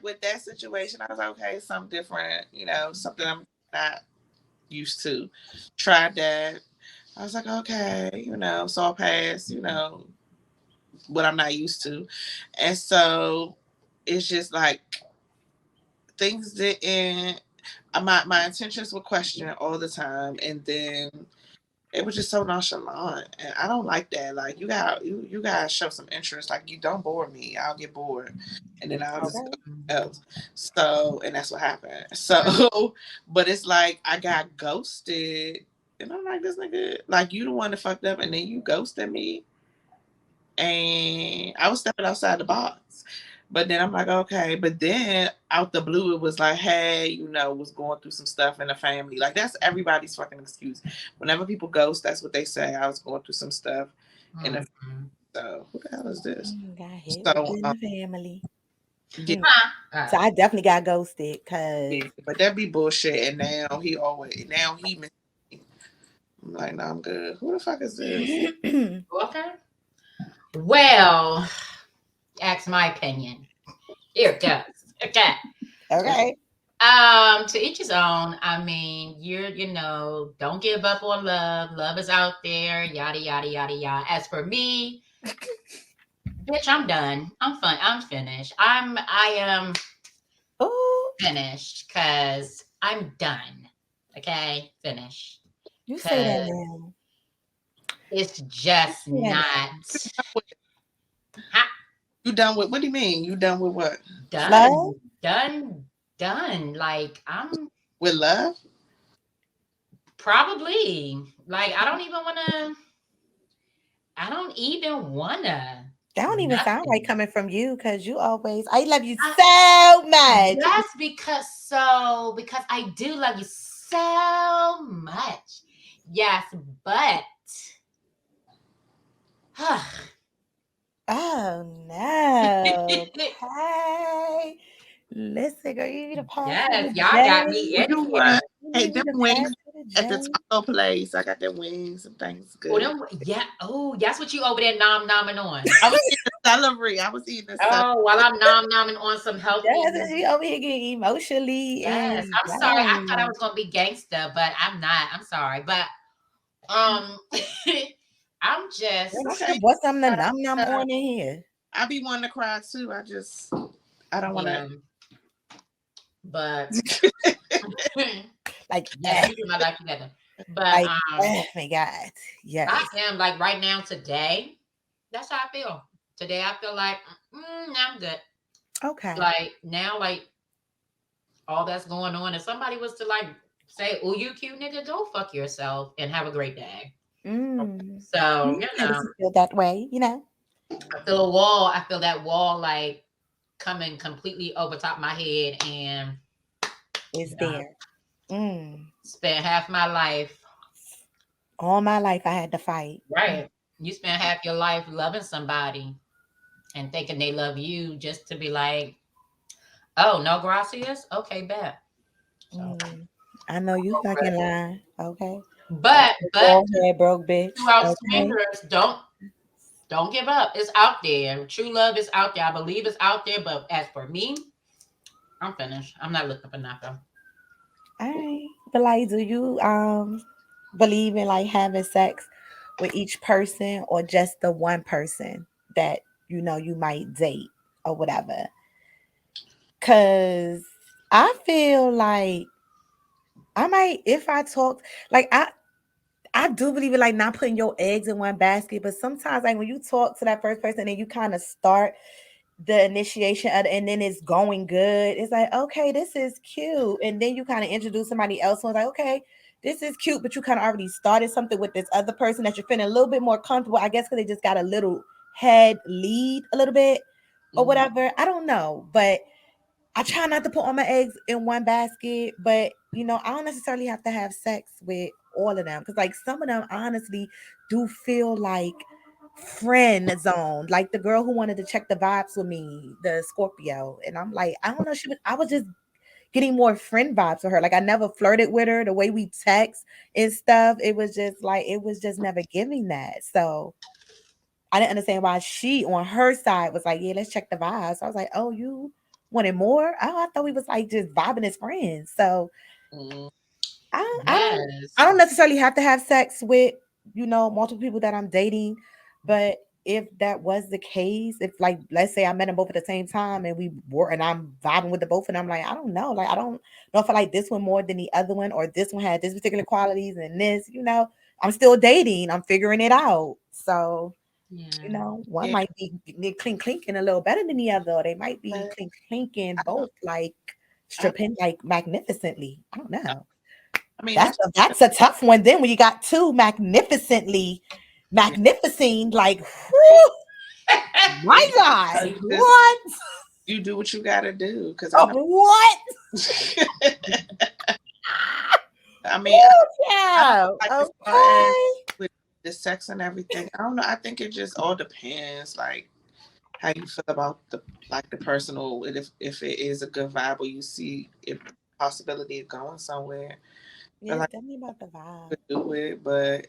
with that situation, I was like, okay, something different, something I'm not used to. Tried that. I was like, okay, so I'll pass, what I'm not used to. And so it's just like things didn't my intentions were questioned all the time, and then it was just so nonchalant, and I don't like that. Like you gotta show some interest. Like you don't bore me, I'll get bored, and then I'll just go
Okay.
else. So, and that's what happened. So, but it's like I got ghosted, and I'm like, this nigga, like you the one that fucked up, and then you ghosted me, and I was stepping outside the box. But then I'm like, okay. But then out the blue, it was like, hey, was going through some stuff in the family. Like that's everybody's fucking excuse. Whenever people ghost, that's what they say. I was going through some stuff in the so who the hell is this?
Got hit with
So
in the family.
yeah,
So I definitely got ghosted because
but that be bullshit. And now he miss me. I'm like, no, I'm good. Who the fuck is this?
Okay. Well, that's my opinion. Here it goes. Okay.
okay.
To each his own. I mean, don't give up on love. Love is out there, yada yada yada yada. As for me, bitch, I'm done. I'm finished. I am
Oh,
finished because I'm done. Okay, finished.
you say that
Because
now.
it's just
You say that
not
You done with what do you mean? You done with what?
now. Love?
done. Done done. Like I'm
With love?
probably like I don't even wanna
That don't even sound like
nothing.
coming from you because you always, I love you
I,
so much.
yes, because I do love you so much. Yes, but
Oh no. Hey. Listen, girl, you need to pass to
yes,
the
y'all got me
J.
Well,
in
you
here.
what?
You
Hey,
need
them
to pass
wings
to the
at the
J.
taco place. I got them wings. Some things
Oh,
good.
them, yeah. Oh, that's what you over there nom nomming on.
I was eating the celery. I was eating the celery.
Oh, while I'm nom nomming on some healthy.
Yes, and she over here getting emotionally
Yes,
and
I'm sorry. I thought I
yes.
was gonna be gangster, but I'm not. I'm sorry, but um, I'm
Girl, I
just
should
Okay.
have bought something to
Uh,
num num on in here.
I be wanting to cry too. I don't want to.
yeah, but
Like,
yeah, let me get my life together. But
like, oh my God.
I
Yes.
am like right now today. That's how I feel. Today I feel like now I'm good.
Okay.
Like now, like all that's going on. If somebody was to like say, "Oh, you cute nigga," go fuck yourself and have a great day.
Mm.
So
You
you
made
know,
us feel that way, you know.
I feel a wall. I feel that wall like coming completely over top my head, and
It's
yeah,
there. Mm.
spent half my life.
All my life I had to fight. Mm.
Right, you spend half your life loving somebody and thinking they love you, just to be like, "Oh, no, gracias." Okay, bet. So,
Mm. I know you fucking lying. Okay. That's the
but
bald head broke bitch.
throughout
Okay.
swingers, don't give up. It's out there. True love is out there. I believe it's out there. But as for me, I'm finished. I'm not looking for nothing.
All right. But like, do you believe in like having sex with each person or just the one person that you know you might date or whatever? Cause I feel like I might if I talk like I do believe in like not putting your eggs in one basket, but sometimes like when you talk to that first person and you kind of start the initiation of, and then it's going good, it's like, okay, this is cute. And then you kind of introduce somebody else who's like, okay, this is cute, but you kind of already started something with this other person that you're feeling a little bit more comfortable, I guess, because they just got a little head lead a little bit or
Mhm.
whatever. I don't know, but I try not to put all my eggs in one basket, but you know, I don't necessarily have to have sex with all of them because, like, some of them honestly do feel like friend zone. Like the girl who wanted to check the vibes with me, the Scorpio, and I'm like, I don't know, I was just getting more friend vibes with her. Like I never flirted with her. The way we text and stuff, it was just like it was just never giving that. So I didn't understand why she on her side was like, yeah, let's check the vibes. So I was like, oh, you wanted more? Oh, I thought we was like just vibing as friends. So
Mhm.
I I don't I
Yes.
don't necessarily have to have sex with, you know, multiple people that I'm dating, but if that was the case, if like let's say I met them both at the same time and we were and I'm vibing with the both and I'm like, I don't know. Like I don't know if I like this one more than the other one or this one had this particular qualities and this, you know. I'm still dating. I'm figuring it out. So you
Yeah.
know, one
Yeah,
might be clink clinking a little better than the other, or they might be
but
clink clinking
I
both
don't.
like
I,
stripping like magnificently. I don't know.
I mean,
That's a tough one. Then when you got two magnificently
yeah.
magnificent, like whew, my
So
God,
you just
what?
you do what you gotta do because I
Oh,
know.
what?
I mean,
Ooh,
I don't
child.
like as far as
Okay.
with the sex and everything. I don't know. I think it just all depends, like how you feel about the personal. And if it is a good vibe or you see a possibility of going somewhere, I feel
Yeah, it's
like
definitely about the vibe.
you could do it. But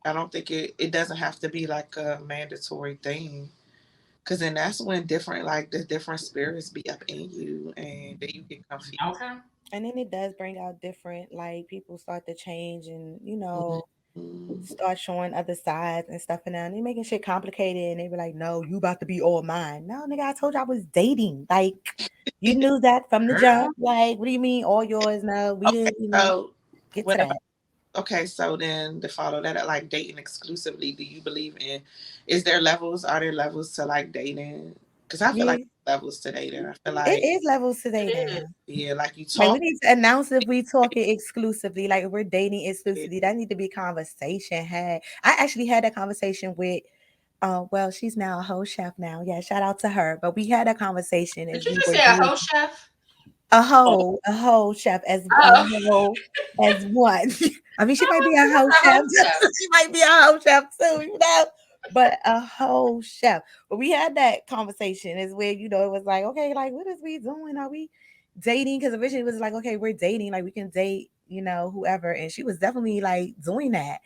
I don't think it doesn't have to be like a mandatory thing. Cause then that's when different like the different spirits be up in you and then you get confused.
Okay.
And then it does bring out different, like people start to change and, you know,
Mhm.
start showing other sides and stuff, and now they making shit complicated and they were like, no, you about to be all mine. No, nigga, I told you I was dating. Like you knew that from the
Girl.
jump. Like, what do you mean all yours? No, we
Okay,
didn't even
so
get to
what
that.
about okay, so then to follow that like dating exclusively, do you believe in is there levels? Are there levels to like dating? Because I feel
Yeah,
like levels to dating. I feel
it
like,
is levels to
It
dating.
is.
yeah, like you
Like we
talk.
need to announce if we talking exclusively, like if we're dating
Yeah.
exclusively. That need to be conversation had. I actually had that conversation with well, she's now a whole chef now. Yeah, shout out to her. But we had a conversation
Did
as
you
we
just
were
say a
dating.
host chef?
A whole chef as a
Oh,
whole as one. I mean, she
oh
might
my
be a whole
God, a
chef.
host chef.
She might be a whole chef too, you know. But a whole chef. But we had that conversation is where it was like, okay, like what is we doing? Are we dating? Because originally it was like, okay, we're dating, like we can date, whoever. And she was definitely like doing that.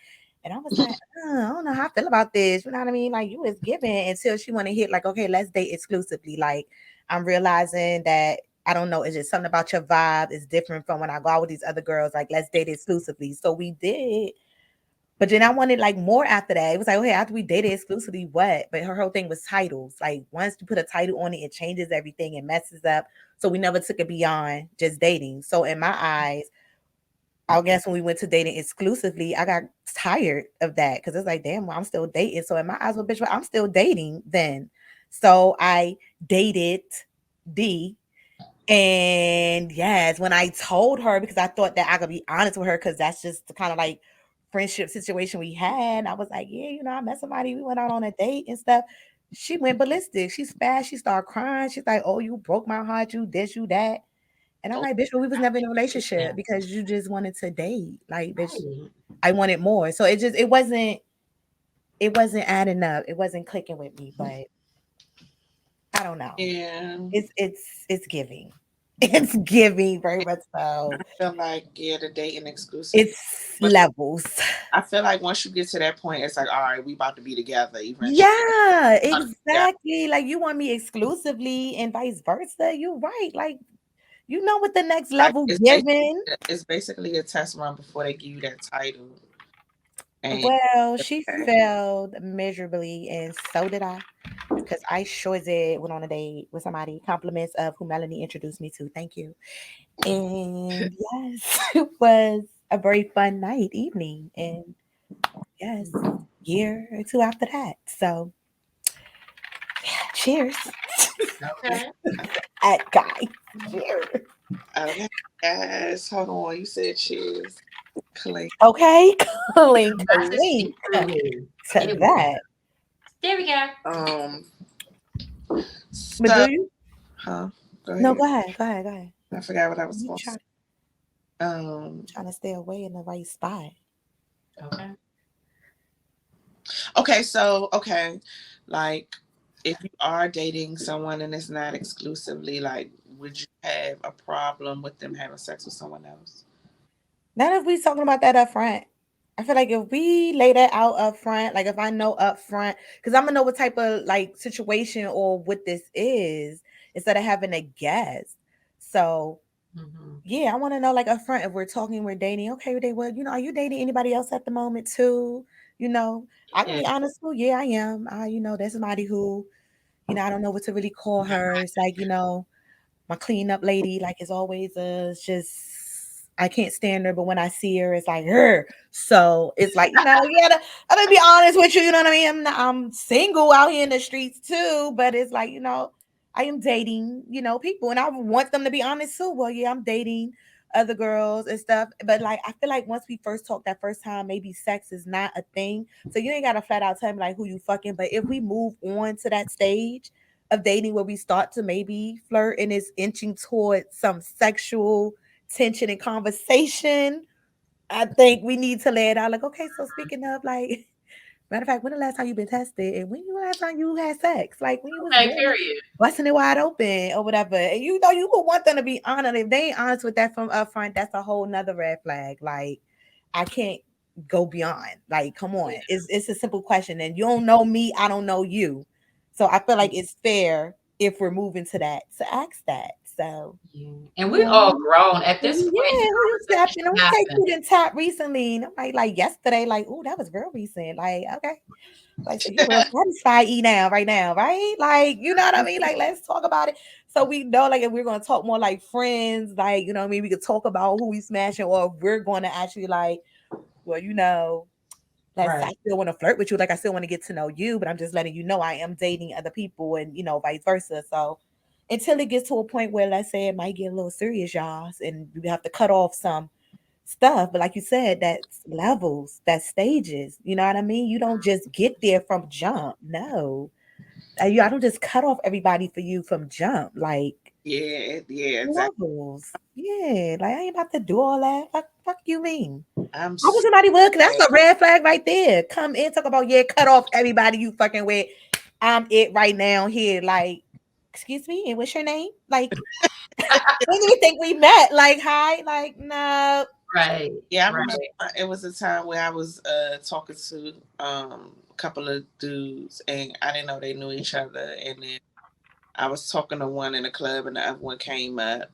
And I was like, I don't know how I feel about this. You know what I mean? Like you was giving until she want to hit like, okay, let's date exclusively. Like I'm realizing that I don't know, it's just something about your vibe is different from when I go out with these other girls. Like, let's date exclusively. So we did. But then I wanted like more after that. It was like, okay, after we dated exclusively, what? But her whole thing was titles. Like, once you put a title on it, it changes everything and messes up. So we never took it beyond just dating. So in my eyes, I guess when we went to dating exclusively, I got tired of that because it's like, damn, well, I'm still dating. So in my eyes, well, bitch, well, I'm still dating then. So I dated D. And yes, when I told her, because I thought that I could be honest with her, because that's just the kind of like friendship situation we had. I was like, yeah, I met somebody, we went out on a date and stuff. She went ballistic. She's fast. She started crying. She's like, oh, you broke my heart. You this, you that. And I'm like, bitch, but we was never in a relationship because you just wanted to date. Like, bitch,
Right.
I wanted more. So it wasn't adding up. It wasn't clicking with me, but I don't know.
Yeah.
It's giving. It's giving very much so.
I feel like, yeah, the dating exclusive.
It's
But
levels.
I feel like once you get to that point, it's like, all right, we about to be together eventually.
Yeah,
Yeah.
exactly. Like you want me exclusively and vice versa. You're right. Like you know what the next
Like
level giving.
it's basically a test run before they give you that title. And
Well, she failed miserably, and so did I. Because I sure did went on a date with somebody. Compliments of who Melanie introduced me to. Thank you. And yes, it was a very fun night, evening. And yes, year or two after that. So cheers.
Okay.
At guy. Cheers.
okay, guys, hold on. You said cheers. Clay.
Okay. Clink
Not to see
clink to
through. Anyway,
that.
there we go.
But do
So,
you?
huh? Go
No,
ahead.
go ahead. Go ahead. Go ahead.
I forgot what I was
You
supposed to say.
trying to stay away in the right spot.
Okay.
Okay, like if you are dating someone and it's not exclusively, like, would you have a problem with them having sex with someone else?
Not if we talking about that up front. I feel like if we lay that out up front, like if I know up front, because I'm gonna know what type of like situation or what this is instead of having a guess. So
Mm-hmm.
yeah, I want to know like up front if we're talking, we're dating. Okay, they well, are you dating anybody else at the moment too? You know, I can
Yeah.
be honest. Well, yeah, I am. There's somebody who, I don't know what to really call her. It's like, my cleanup lady, like it's always it's just I can't stand her, but when I see her, it's like her. So it's like, yeah, I'm gonna be honest with you, you know what I mean? I'm single out here in the streets too, but it's like, I am dating, people, and I want them to be honest too. Well, yeah, I'm dating other girls and stuff, but like I feel like once we first talk that first time, maybe sex is not a thing. So you ain't gotta flat out tell me like who you fucking, but if we move on to that stage of dating where we start to maybe flirt and is inching towards some sexual tension and conversation, I think we need to lay it out like, okay, so speaking of like, matter of fact, when the last time you been tested and when the last time you had sex? Like when you was
Okay,
doing
period.
busting it wide open or whatever. And you would want them to be honest. If they ain't honest with that from up front, that's a whole nother red flag. Like I can't go beyond. Like, come on.
Yeah.
It's a simple question. And you don't know me, I don't know you. So I feel like it's fair if we're moving to that to ask that. So
Yeah. And we're
yeah,
all grown at this point.
yeah, who you tapping? Don't say
Happen.
you didn't tap recently. And I'm like yesterday, like, oh, that was real recent. Like, okay. Like, so you real satisfied now, right now, right? Like, you know what I mean? Like, let's talk about it. So we know, like, if we're gonna talk more like friends, like, you know what I mean? We could talk about who we smashing, or if we're going to actually like, well, I
Right.
still want to flirt with you. Like I still want to get to know you, but I'm just letting you know I am dating other people and vice versa. So until it gets to a point where let's say it might get a little serious, y'all, and you have to cut off some stuff. But like you said, that's levels, that's stages. You know what I mean? You don't just get there from jump. No. I don't just cut off everybody for you from jump. Like
Yeah, exactly.
levels. Yeah. Like I ain't about to do all that. Fuck you mean.
I'm
I was
so
somebody would, 'cause that's
glad.
a red flag right there. Come in, talk about cut off everybody you fucking with. I'm it right now here. Like, excuse me, and what's your name? Like, when do you think we met? Like, hi, like, no.
Right.
Yeah, I
Right.
remember it was a time where I was talking to a couple of dudes, and I didn't know they knew each other, and then I was talking to one in the club, and the other one came up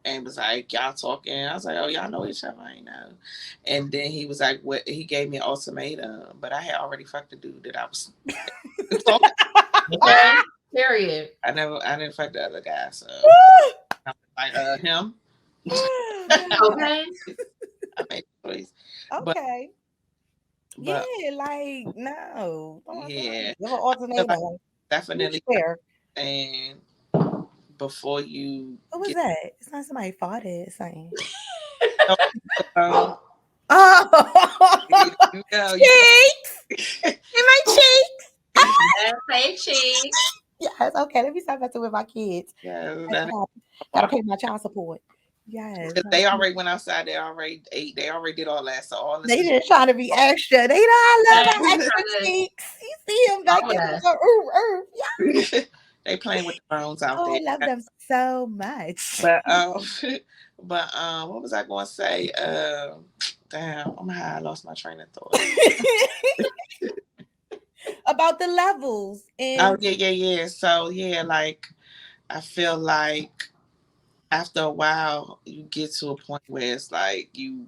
and was like, "Y'all talking?" I was like, "Oh, y'all know each other?" I know. And then he was like, "What?" He gave me an ultimatum, but I had already fucked the dude that I was talking.
Okay. Period.
I didn't fuck the other guy, so I was like, him.
Okay.
I made the choice, but
Okay.
but
Yeah, like, no.
yeah,
Give an
I feel like
ultimatum. Be
definitely,
fair.
and before you
What was
get
that? It's not somebody fought it. Saying.
off the phone,
Oh,
you
cheeks
know,
in my cheeks.
Yes, hey, cheese.
Yes, okay. Let me stop messing with my kids.
yeah,
That's
that
what happened. Gotta pay my child support. Yes.
because they already went outside, they already ate, they already did all that, so all this
They
is
just trying to be extra. They know I love
Yes,
my
we
extra
trying to
cheeks. You see him back
promote
there.
us.
Yeah.
they playing with the phones out
Oh,
there.
I love them so much.
But what was I going to say? Damn, I'm high. I lost my train of thought.
About the levels
Oh
and
yeah. So yeah, like I feel like after a while you get to a point where it's like you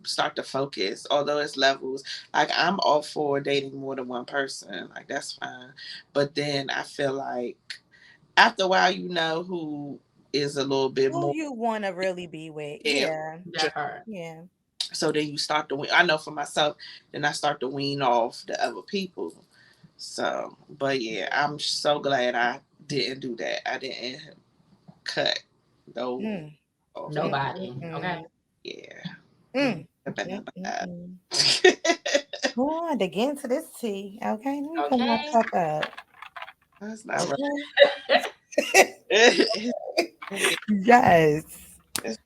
start to focus, although it's levels. Like I'm all for dating more than one person, like that's fine. But then I feel like after a while you know who is a little bit
who
more,
you want to really be with.
yeah.
Yeah.
That part.
Yeah.
So then you start to wean. I know for myself, then I start to wean off the other people. So, but yeah, I'm so glad I didn't do that. I didn't cut those
Mm,
off.
mm,
Nobody. Okay.
mm,
Yeah.
mm,
I've been
mm, mm,
bad.
mm. Go on to get into this tea. Okay. Let me pull my
Okay.
cup up.
That's not really.
Okay.
It's,
Yes.
it's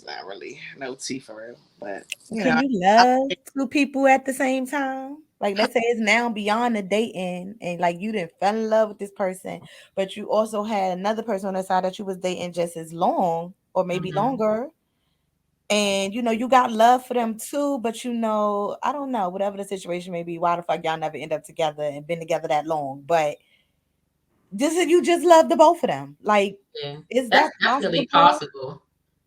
not really no tea for real. But you
Can
know,
you
I,
love two people at the same time? Like, let's say it's now beyond the dating, and like you didn't fell in love with this person, but you also had another person on the side that you was dating just as long or maybe
Mhm.
longer. And you got love for them too, but I don't know, whatever the situation may be, why the fuck y'all never end up together and been together that long? But you just love the both of them. Like,
Yeah.
is
That's
that
definitely
possible?
possible.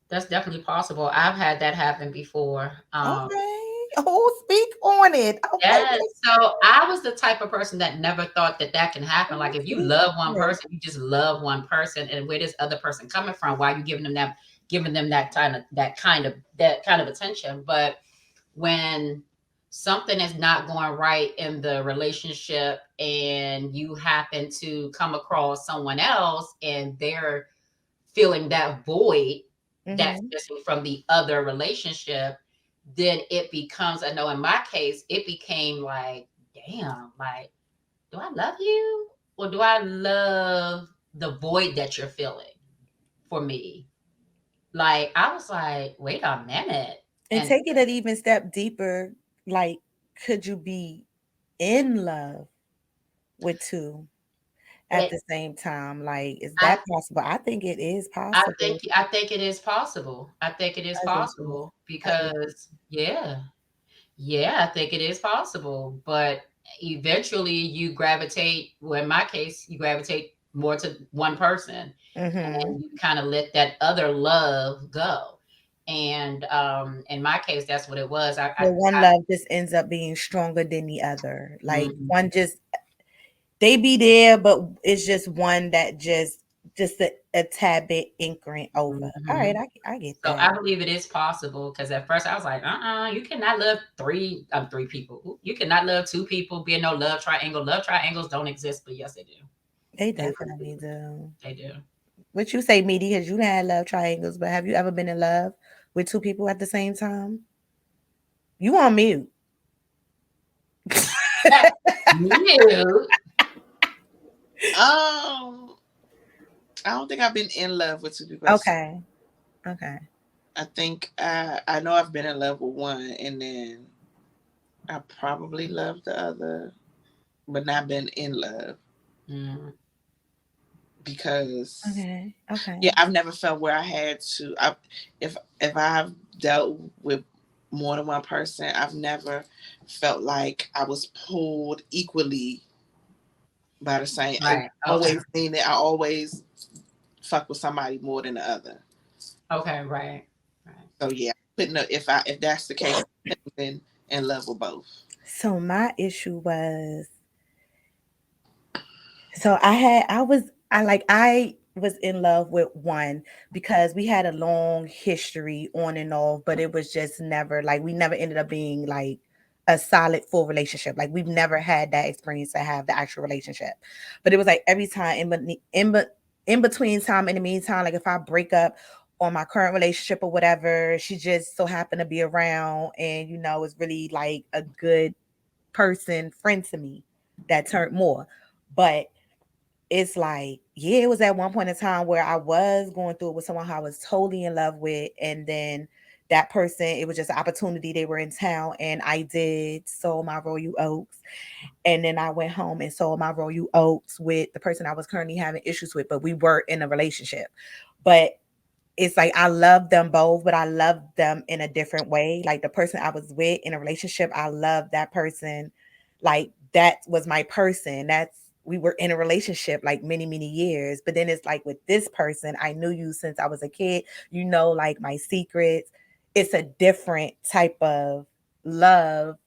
That's definitely possible. I've had that happen before.
Okay. Oh, speak on it. Okay.
Yes. So I was the type of person that never thought that that can happen. Like if you
Speak
love one
on it.
person, you just love one person, and where this other person coming from? Why are you giving them that kind of attention? But when something is not going right in the relationship, and you happen to come across someone else, and they're feeling that void that's
Mm-hmm.
missing from the other relationship, then it becomes, I know in my case, it became like, damn, like, do I love you? Or do I love the void that you're feeling for me? Like, I was like, wait a minute.
And
And
take it an even step deeper. Like, could you be in love with two at
it,
the same time? Like, is
I,
that possible? I think it is
I
possible.
think, I think it is possible. I think it is
I do too.
possible
I do.
because, yeah, yeah, I think it is possible, but eventually you gravitate, well, in my case, you gravitate more to one person,
Mm-hmm.
and you kind of let that other love go. And in my case, that's what it was.
The one love just ends up being stronger than the other. Like
Mhm.
one just they be there, but it's just one that just just a tad bit increment over. All right, I get
So
that.
I believe it is possible because at first I was like, you cannot love three people. You cannot love two people, be in no love triangle. Love triangles don't exist, but yes, they do.
They definitely do.
They do.
What you say, Meaty? Because you had love triangles, but have you ever been in love with two people at the same time? You on mute.
Mute.
I don't think I've been in love with two people.
Okay.
I think I know I've been in love with one, and then I probably loved the other, but not been in love because
Okay.
yeah, I've never felt where I had to. If I've dealt with more than one person, I've never felt like I was pulled equally by the same.
Right.
Always seen it. I always fuck with somebody more than the other.
Okay. Right.
So yeah, if that's the case, I've been in love with both.
So my issue was, so I was in love with one because we had a long history on and off, but it was just never like, we never ended up being like a solid full relationship. Like we've never had that experience to have the actual relationship. But it was like every time in between time, in the meantime, like if I break up on my current relationship or whatever, she just so happened to be around and is really like a good person, friend to me that turned more. But it's like, yeah, it was at one point in time where I was going through it with someone who I was totally in love with. And then that person, it was just an opportunity. They were in town and I did sold my Royal Oaks. And then I went home and sold my Royal Oaks with the person I was currently having issues with, but we were in a relationship. But it's like I love them both, but I love them in a different way. Like the person I was with in a relationship, I love that person. Like that was my person. We were in a relationship like many, many years. But then it's like with this person, I knew you since I was a kid, like my secrets. It's a different type of love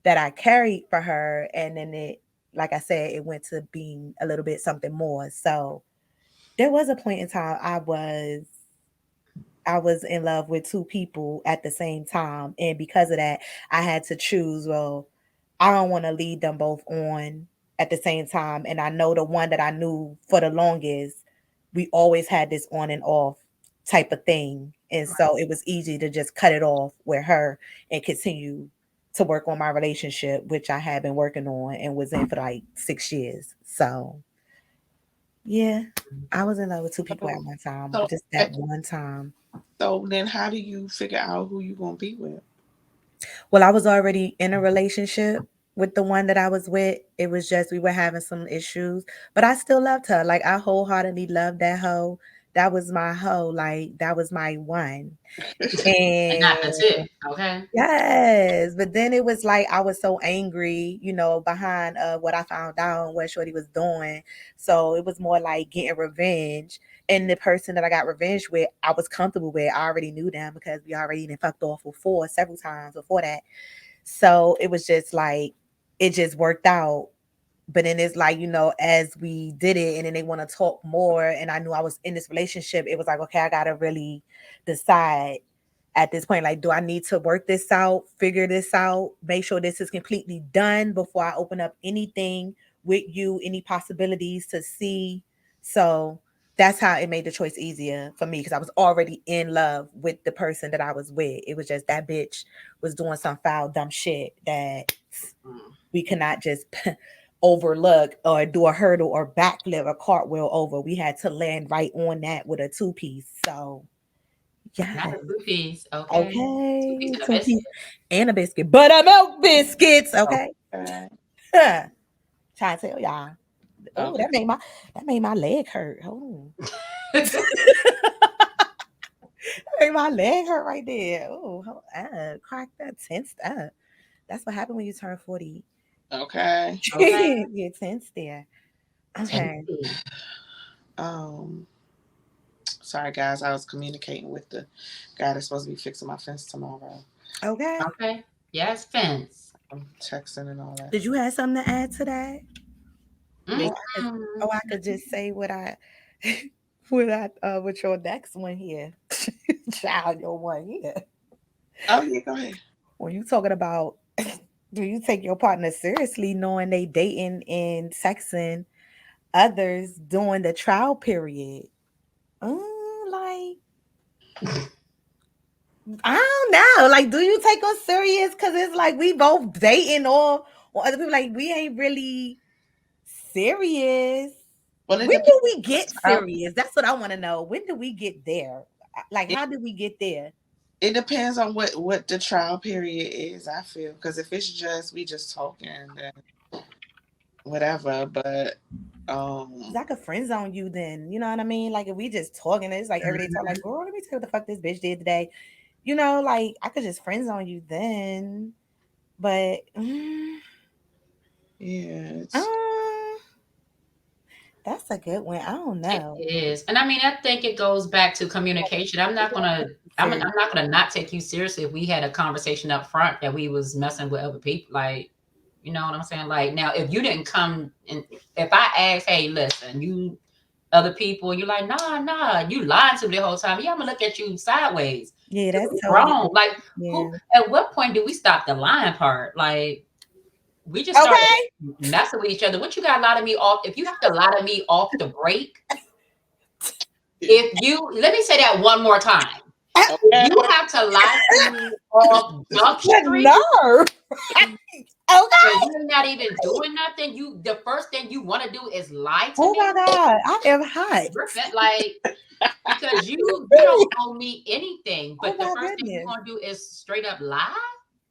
that I carried for her. And then like I said, it went to being a little bit something more. So there was a point in time I was in love with two people at the same time. And because of that, I had to choose, well, I don't want to lead them both on at the same time. And I know the one that I knew for the longest, we always had this on and off type of thing. And so it was easy to just cut it off with her and continue to work on my relationship, which I had been working on and was in for like 6 years. So yeah, I was in love with two people at one time,
So,
just that one time.
So then how do you figure out who you're going to be with?
Well, I was already in a relationship with the one that I was with. It was just we were having some issues, but I still loved her. Like I wholeheartedly loved that hoe. That was my hoe. Like that was my one.
And not the
And
two. Okay.
yes, but then it was like I was so angry, behind what I found out and what Shorty was doing. So it was more like getting revenge. And the person that I got revenge with, I was comfortable with. I already knew them because we already been fucked off before several times before that. So it was just like it just worked out. But then it's like, as we did it and then they want to talk more, and I knew I was in this relationship, it was like, okay, I gotta really decide at this point, like, do I need to work this out, figure this out, make sure this is completely done before I open up anything with you, any possibilities to see. So that's how it made the choice easier for me because I was already in love with the person that I was with. It was just that bitch was doing some foul, dumb shit that we cannot just overlook or do a hurdle or backflip or cartwheel over. We had to land right on that with a 2-piece. So yeah.
Not a 2-piece. Okay.
Okay.
2-piece and a
2-piece
biscuit.
and a biscuit. Buttermilk biscuits. Okay.
Okay.
Trying to tell y'all. Oh,
Okay.
that made my leg hurt. Hold on. That made my leg hurt right there. Oh, cracked that, tensed up. That's what happened when you turn 40.
Okay.
Okay.
You're tense there. Okay.
Sorry guys, I was communicating with the guy that's supposed to be fixing my fence tomorrow.
Okay.
Okay. Yes, fence.
I'm texting and all that.
Did you have something to add to that?
Mm-hmm.
I could just say what I with your next one here, child, your one here.
Oh yeah, go ahead.
When you talking about, do you take your partner seriously, knowing they dating and sexing others during the trial period? Like, I don't know. Like, do you take us serious? Because it's like we both dating or other people. Like, we ain't really serious.
Well, it
When
depends.
do we get
How-
serious? That's what I want to know. When do we get there? Like,
It,
how did we get there?
it depends on what the trial period is. I feel because if it's just we just talking, then whatever. But
'Cause
um,
I could friend zone you then. You know what I mean? Like, if we just talking, it's like every day talk. Like, girl, let me tell you what the fuck this bitch did today. You know, like I could just friend zone you then. But
yeah,
uh,
it's
that's a good one. I don't
It
know.
is. And I mean, I think it goes back to communication. I'm
Serious.
not gonna not take you seriously if we had a conversation up front that we was messing with other people. Like, you know what I'm saying? Like now if you didn't come and if I ask, hey, listen, you other people, you're like, nah, you lied to me the whole time. Yeah, I'm gonna look at you sideways.
Yeah,
Dude,
that's totally
wrong. Like
yeah.
who at what point do we stop the lying part? Like we just started
Okay.
messing with each other. What you got to lie to me off? If you have to lie to me off the break, if you let me say that one more time. If
okay.
you have to lie to me off Jump
Good
Street
nerve. Okay.
and you're not even doing nothing, you the first thing you want to do is lie to
Oh
me.
my God. I am hot.
Like because you don't owe me anything,
Oh
but the
my
first thing you're
goodness.
gonna do is straight up lie.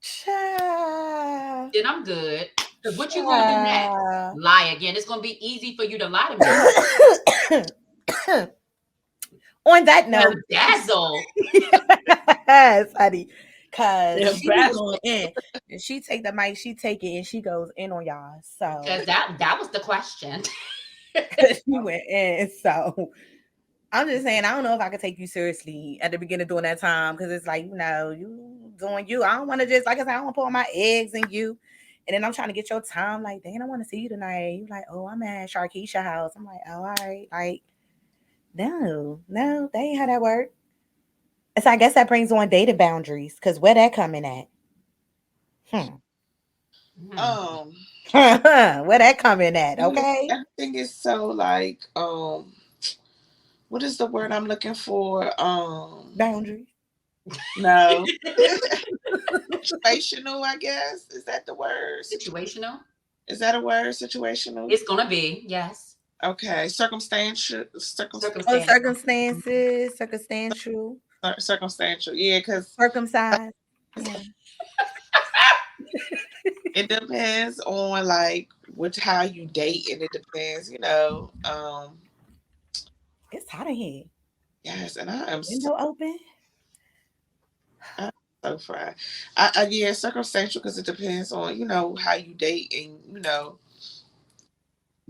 Child.
Then I'm good. Because what you gonna do next?
Child.
Lie again. It's gonna be easy for you to lie to me.
On that
And
note,
dazzle.
yes, honey. Cause
Yeah,
she be
best.
going in and she take the mic, she take it and she goes in on y'all. So
Because that was the question.
she went in. So I'm just saying, I don't know if I could take you seriously at the beginning during that time because it's like, you doing you. I don't want to just, like I said, I don't want to put all my eggs in you. And then I'm trying to get your time. Like, dang, I want to see you tonight. You're like, oh, I'm at Sharkeisha house. I'm like, oh, all right. Like, no, that ain't how that work. So I guess that brings on data boundaries because where that coming at?
Hmm.
Um,
Where that coming at? Okay.
everything is so like what is the word I'm looking for?
Boundaries.
No. Situational, I guess. Is that the word?
Situational.
Is that a word? Situational?
It's gonna be, yes.
Okay.
Oh,
Circumstance.
circumstances, circumstantial,
Circumstantial. Yeah, because
circumcised. Yeah.
it depends on like which how you date, and it depends,
It's hot in here.
yes, and I am so,
Window open.
I'm so fried. Yeah, circumstantial because it depends on how you date, and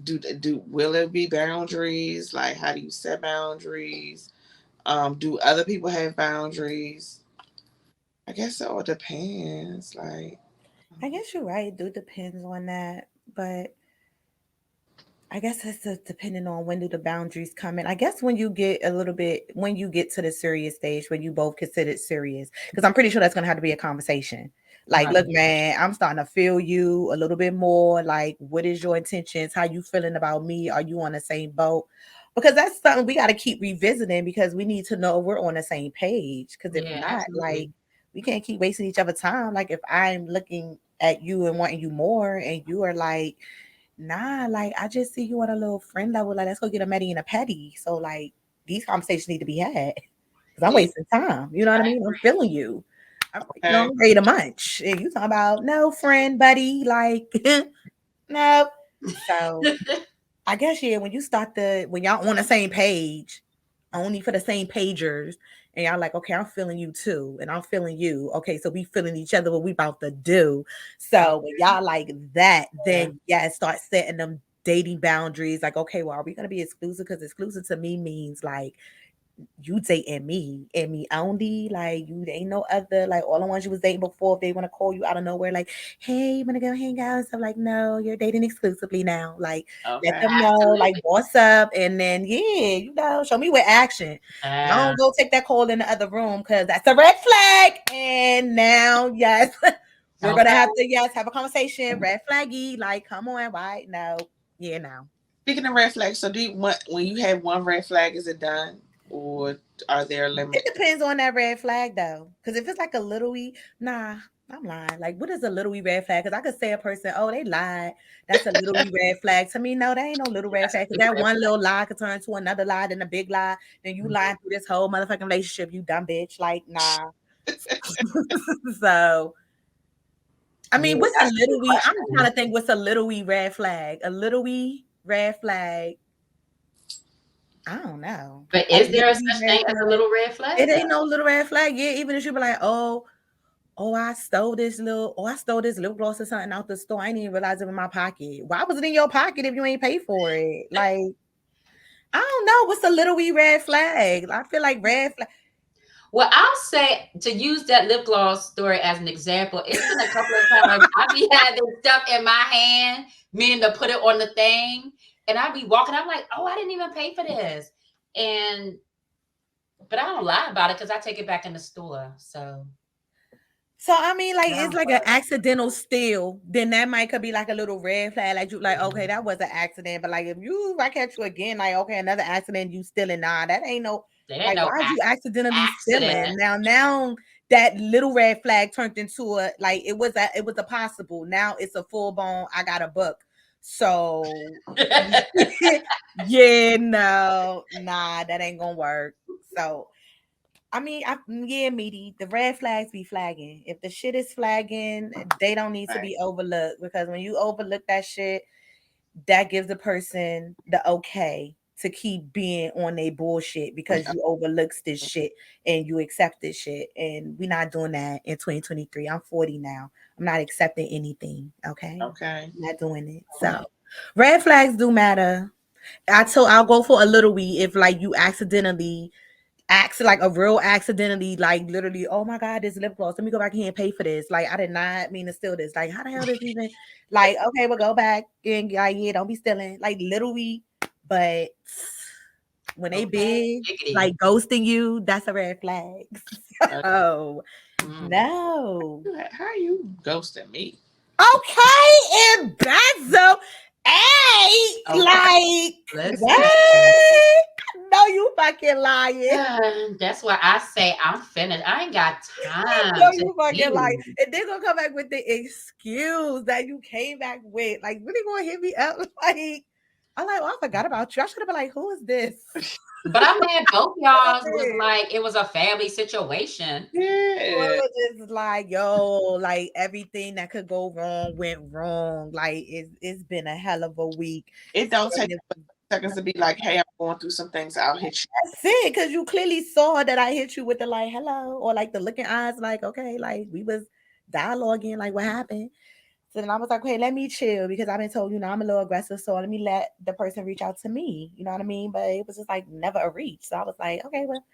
do will there be boundaries? Like, how do you set boundaries? Do other people have boundaries? I guess it all depends. Like,
I guess you're right. It do depends on that, but I guess it's depending on when do the boundaries come in. I guess when you get when you get to the serious stage, when you both consider it serious, because I'm pretty sure that's gonna have to be a conversation. Like,
Right.
look, man, I'm starting to feel you a little bit more. Like, what is your intentions? How you feeling about me? Are you on the same boat? Because that's something we got to keep revisiting because we need to know if we're on the same page. Because if
Yeah,
not, like,
absolutely.
we can't keep wasting each other time. Like, if I'm looking at you and wanting you more, and you are like, nah, like I just see you on a little friend level. Like, let's go get a Medi and a Petty. So, like, these conversations need to be had because I'm
yeah,
wasting time. You know what I mean? I'm feeling you.
okay.
I'm ready to munch. And you talking about no friend, buddy. Like, no. So, I guess, yeah, when you start when y'all on the same page, only for the same pagers, and y'all like, okay, I'm feeling you too, and I'm feeling you. Okay, so we feeling each other, what we about to do. So when y'all like that, then yeah, start setting them dating boundaries. Like, okay, well, are we gonna be exclusive? Because exclusive to me means like you dating me and me only. Like, you ain't no other. Like, all the ones you was dating before, if they want to call you out of nowhere, like, hey, you want to go hang out? So, like, no, you're dating exclusively now. Like, let
Okay.
them know, like, what's up. And then, show me with action. Don't go take that call in the other room because that's a red flag. And now, yes, we're going to have to, have a conversation. Red flaggy. Like, come on, why? No. Yeah, no.
Speaking of red flags, so do you want, when you have one red flag, is it done, or are there limits?
It depends on that red flag though, because if it's like a little nah, I'm lying. Like, what is a little red flag? Because I could say a person, oh, they lied. That's a little red flag. To me, no, that ain't no little red flag. Because that one little lie could turn to another lie, then a big lie. Then you lying through this whole motherfucking relationship, you dumb bitch. Like, nah. So, I mean, what's a little wee? I'm trying to think what's a little wee red flag. A little wee red flag. I don't know.
But is there a such thing as a little red flag?
It ain't no little red flag. Yeah, even if you be like, oh, I stole this lip gloss or something out the store. I didn't even realize it was in my pocket. Why was it in your pocket if you ain't paid for it? Like, I don't know. What's a little wee red flag? I feel like red flag.
Well, I'll say, to use that lip gloss story as an example, it's been a couple of times I be having stuff in my hand, meaning to put it on the thing, and I be walking. I'm like, oh, I didn't even pay for this, but I don't lie about it because I take it back in the store. So
I mean, like, it's like an accidental steal, then that could be like a little red flag. Like, you like, okay, that was an accident. But like, if I catch you again, like, okay, another accident, you stealing. Nah, that ain't no. Like, why you accidentally stealing? Now that little red flag turned into a, like, it was a possible. Now it's a full blown. I got a book. So yeah, no, nah, that ain't gonna work. So. I mean, meaty. The red flags be flagging. If the shit is flagging, they don't need to be overlooked, because when you overlook that shit, that gives the person the okay to keep being on their bullshit because you overlooked this shit and you accept this shit. And we're not doing that in 2023. I'm 40 now. I'm not accepting anything. Okay.
Okay.
I'm not doing it. So red flags do matter. I'll go for a little wee if like you accidentally like a real accidentally, like literally, oh my god, this lip gloss, let me go back here and pay for this. Like, I did not mean to steal this. Like, how the hell this even, like, okay, we'll go back and like, yeah, don't be stealing. Like, literally, but when they big, like ghosting you, that's a red flag. So no.
How are you ghosting me?
Okay, and that's so what? No, you fucking lying.
That's why I say I'm finished. I ain't got time.
No, you fucking lying. And they're gonna come back with the excuse that you came back with. Like, really gonna hit me up? Like, I'm like, oh, I forgot about you. I should have been like, who is this?
But I mean, both y'all was like, it was a family situation.
Yeah.
It was just like, yo, like everything that could go wrong went wrong. Like, it's been a hell of a week.
It don't take seconds to be like, hey, I'm going through some things, I'll hit you.
That's it, because you clearly saw that I hit you with the like, hello, or like the looking eyes, like, okay, like we was dialoguing, like what happened. So then I was like, okay, let me chill, because I've been told, I'm a little aggressive, so let me let the person reach out to me, you know what I mean? But it was just like never a reach. So I was like, okay, well,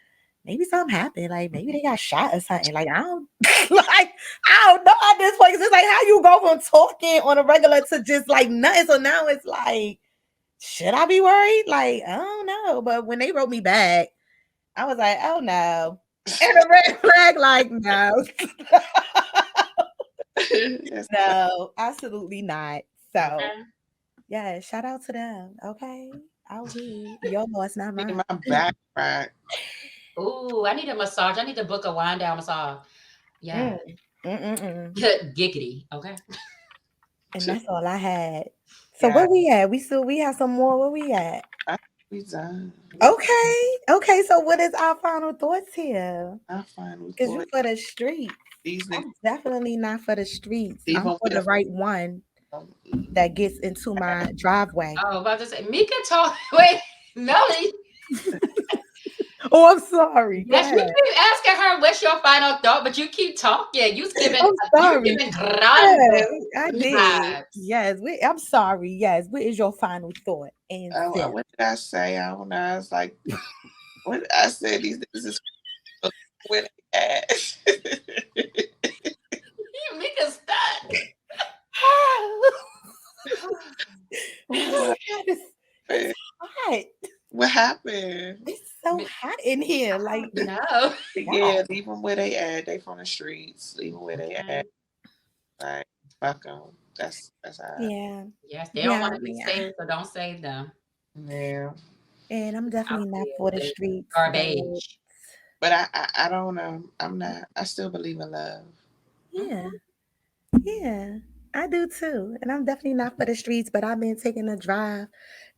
maybe something happened, like maybe they got shot or something. Like, I don't like, I don't know at this point. It's like how you go from talking on a regular to just like nothing. So now it's like, should I be worried? Like, I don't know. But when they wrote me back, I was like, oh no. And a red flag, like, no. No, absolutely not. So, yeah, shout out to them. Okay. I'll be your loss, not mine.
My back right.
Ooh, I need a massage. I need to book a wind down massage. Yeah. Giggity. Okay.
And that's all I had. So where we at? We have some more. Where we at? Okay. So what is our final thoughts here?
Our final thoughts.
Because you for the streets. I'm definitely not for the streets. I'm for the right one that gets into my driveway.
Oh, about to say, Meika talk. Wait, Melody.
Oh, I'm sorry.
Yes, we keep asking her what's your final thought, but you keep talking. You giving.
I'm sorry.
You giving
I did. Yes. I'm sorry. Yes. What is your final thought? And
what did I say? I don't know. It's like What I said, these niggas is where they at.
You make us stuck.
What
It's
happened?
hot.
What happened?
It's so hot in here. Like,
No.
Yeah, leave them where they at. They from the streets. Leave them where they
Okay.
at. Like, fuck them. That's how.
yeah,
Yes, they don't
yeah,
want to be
yeah.
saved, so don't save them.
Yeah,
And I'm
Out
definitely not
there,
for the
the
streets, but
garbage.
but I don't know. I'm not. I still believe in love.
yeah, yeah, I do too. And I'm definitely not for the streets, but I've been taking a drive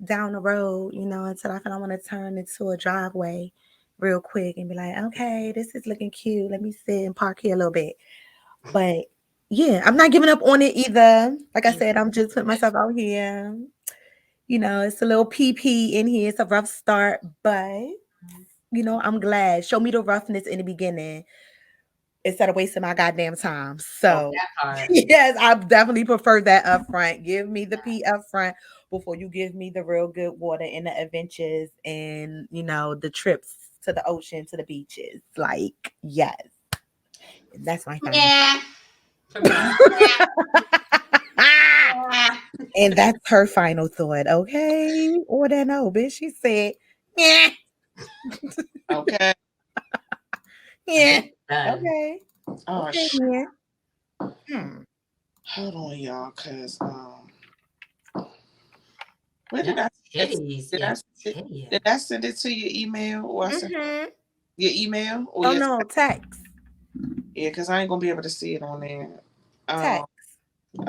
down the road, until I feel I want to turn into a driveway real quick and be like, okay, this is looking cute. Let me sit and park here a little bit. But yeah, I'm not giving up on it either. Like I said, I'm just putting myself out here. It's a little PP in here. It's a rough start, but I'm glad. Show me the roughness in the beginning instead of wasting my goddamn time.
Oh,
So
that part.
yes, I definitely prefer that up front. Give me the P up front before you give me the real good water and the adventures and the trips to the ocean, to the beaches. Like, yes. That's my thing.
Yeah. For me. Yeah.
And that's her final thought, okay? Or that no, bitch. She said, yeah,
Okay.
yeah,
Done.
okay,
Oh
okay,
shit.
yeah. Hmm.
Hold on, y'all, cause where did
Them
I send it?
titties
Did I
get
send it?
titty.
Did I send it to your email or I sent
Mm-hmm.
your email or
Oh
your
no, text,
yeah? Cause I ain't gonna be able to see it on there. Um.
text.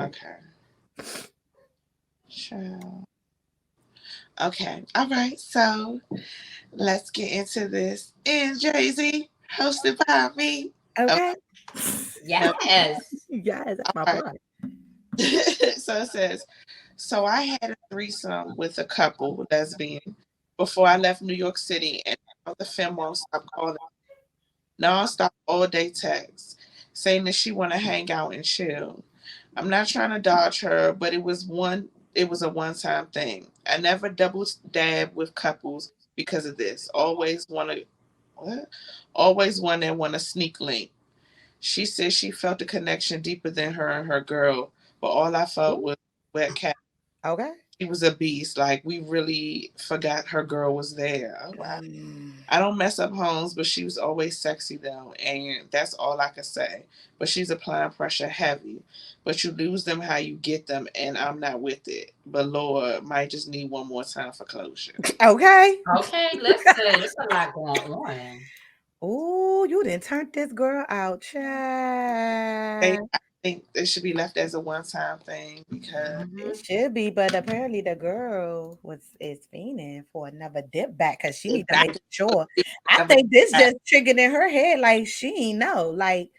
Okay. Sure. Okay. All right. So let's get into this. And Jay Z, hosted by me. Okay.
Okay.
Yes.
Yes, that's my
All
boy.
right. So it says, so I had a threesome with a couple, lesbian, before I left New York City, and now the femme won't stop calling nonstop all day texts, saying that she want to hang out and chill. I'm not trying to dodge her, but it was a one time thing. I never double dab with couples because of this. Always want to what? Always one that want to sneak link. She said she felt a connection deeper than her and her girl, but all I felt was wet cat.
Okay.
She was a beast. Like we really forgot her girl was there. Oh, wow.
Mm.
I don't mess up homes, but she was always sexy though, and that's all I can say. But she's applying pressure heavy. But you lose them how you get them, and I'm not with it. But Lord, might just need one more time for closure.
Okay.
Okay, listen, there's a lot going on.
Oh, you didn't turn this girl out, child.
I think it should be left as a one time thing because
It
Mhm.
should be, but apparently the girl is fiending for another dip back because she
it
need to
back
make sure. I think this just triggered in her head, like she ain't know, like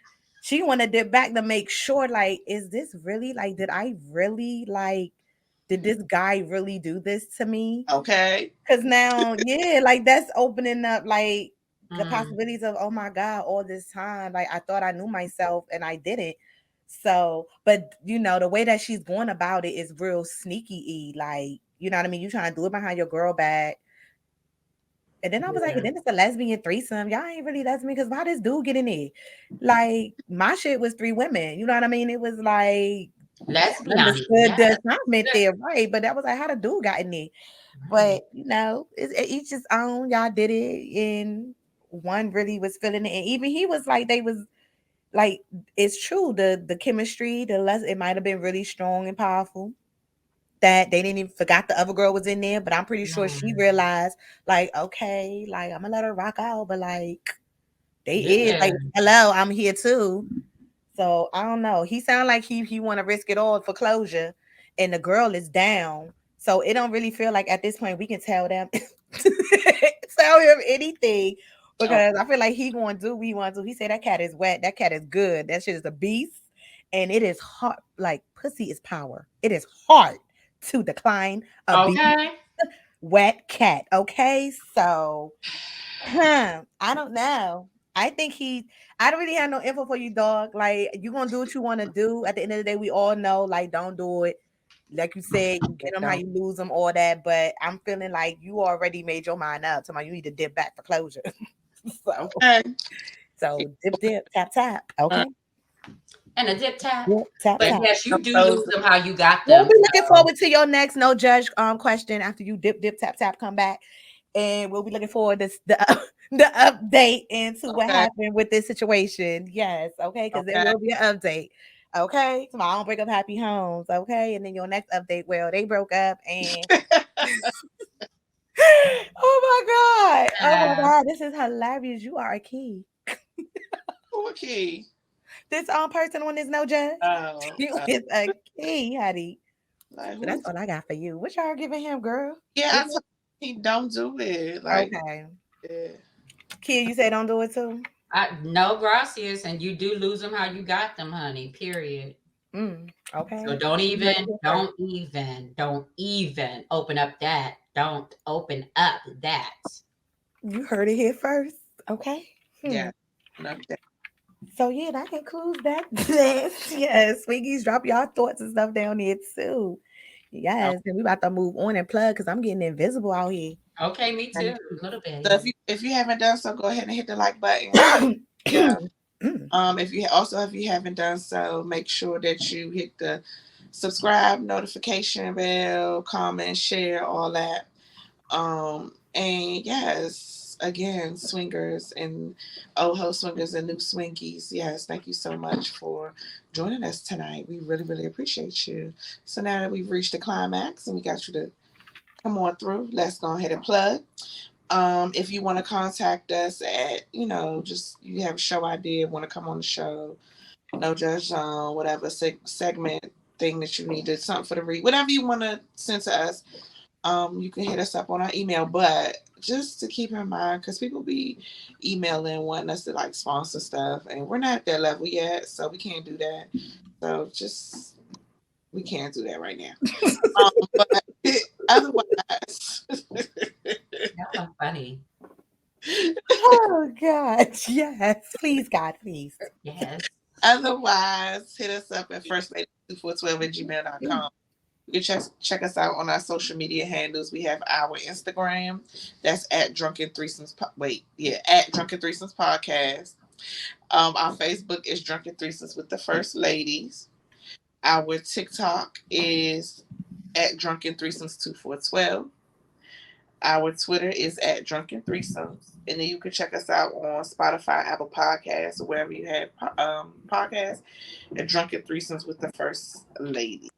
she want to dip back to make sure, like, is this really like? Did I really like? Did this guy really do this to me?
okay.
Because now, yeah, like that's opening up like the
Mm.
possibilities of oh my god, all this time, like I thought I knew myself and I didn't. So, but the way that she's going about it is real sneaky y. Like, you know what I mean? You trying to do it behind your girl back. And then I was like, and
Yeah.
then it's a lesbian threesome. Y'all ain't really lesbian because why this dude get in there? Like, my shit was three women. You know what I mean? It was like
Lesbian.
understood
Yeah.
the assignment there, right? But that was like how the dude got in there.
Right.
But it's each his own. Y'all did it, and one really was feeling it. And even he was like, they was like, it's true. The chemistry, the less it might have been really strong and powerful. That they didn't even forgot the other girl was in there, but I'm pretty sure she
Mm.
realized, like, okay, like I'm gonna let her rock out, but like they is
Yeah.
like, hello, I'm here too. So I don't know. He sound like he want to risk it all for closure, and the girl is down. So it don't really feel like at this point we can tell them tell him anything
Okay.
because I feel like he going to do what he want to. He said that cat is wet. That cat is good. That shit is a beast, and it is hard. Like pussy is power. It is hard to decline a beast
Okay.
wet cat. Okay, so I don't know. I think I don't really have no info for you, dog. Like, you gonna do what you want to do. At the end of the day, we all know, like, don't do it. Like you said, you get them how you lose them, all that. But I'm feeling like you already made your mind up. So you need to dip back for closure. So dip, tap, tap. Okay.
And a dip tap.
Yep, tap,
But
tap.
yes, you do lose them how you got
We'll
them.
be looking forward to your next no judge question after you dip, tap, tap, come back. And we'll be looking forward to the update into what happened with this situation. Yes, okay, because there will be an update. Okay, so I don't break up happy homes. Okay, and then your next update, well, they broke up and oh my god, this is hilarious. You are a key.
Who a key?
This person on this no judge. You is a key, honey.
Like,
so that's all I got for you. What y'all giving him, girl?
Yeah, he don't do it. Like,
okay.
Yeah.
Kid, you say don't do it too?
No, gracias, and you do lose them how you got them, honey. Period.
Okay.
So don't even open up that. Don't open up that.
You heard it here first. Okay.
Yeah.
So yeah, that concludes that. Yes, Swiggies, drop y'all thoughts and stuff down there too. Yes, and we about to move on and plug because I'm getting invisible out here.
Okay, me too. A little bit.
So if you haven't done so, go ahead and hit the like button. Yeah. If you haven't done so, make sure that you hit the subscribe, notification bell, comment, share, all that. And yes, again, swingers and old swingers and new swingies. Yes, thank you so much for joining us tonight. We really, really appreciate you. So now that we've reached the climax and we got you to come on through, let's go ahead and plug. If you want to contact us at, just you have a show idea, want to come on the show, no judge zone, whatever segment thing that you needed, something for the read, whatever you want to send to us, you can hit us up on our email. But just to keep in mind, because people be emailing wanting us to like sponsor stuff, and we're not at that level yet, so we can't do that. So we can't do that right now. But otherwise,
that's funny.
Oh God, yes, please, God, please,
yes.
Otherwise, hit us up at firstlady2412@gmail.com. You can check us out on our social media handles. We have our Instagram, that's at Drunken Threesomes. At Drunken Threesomes Podcast. Our Facebook is Drunken Threesomes with the First Ladies. Our TikTok is at Drunken Threesomes 2412. Our Twitter is at Drunken Threesomes. And then you can check us out on Spotify, Apple Podcasts, or wherever you have podcasts at Drunken Threesomes with the First Lady.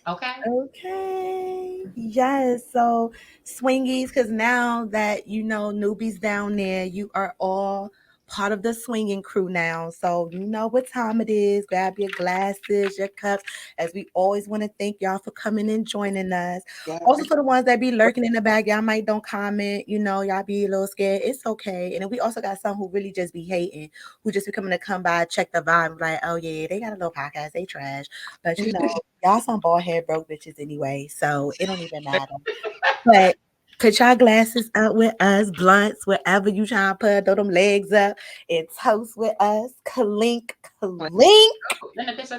Okay. Yes. So swingies, because now that newbies down there, you are all part of the swinging crew now. So you know what time it is. Grab your glasses, your cups, as we always want to thank y'all for coming and joining us. Yes. Also for the ones that be lurking in the back, y'all might don't comment, y'all be a little scared. It's okay. And then we also got some who really just be hating, who just be coming to come by, check the vibe, like, oh yeah, they got a little podcast, they trash. But y'all some bald head broke bitches anyway, so it don't even matter. But put y'all glasses up with us, blunts, wherever you trying to put, throw them legs up and toast with us. Clink, clink.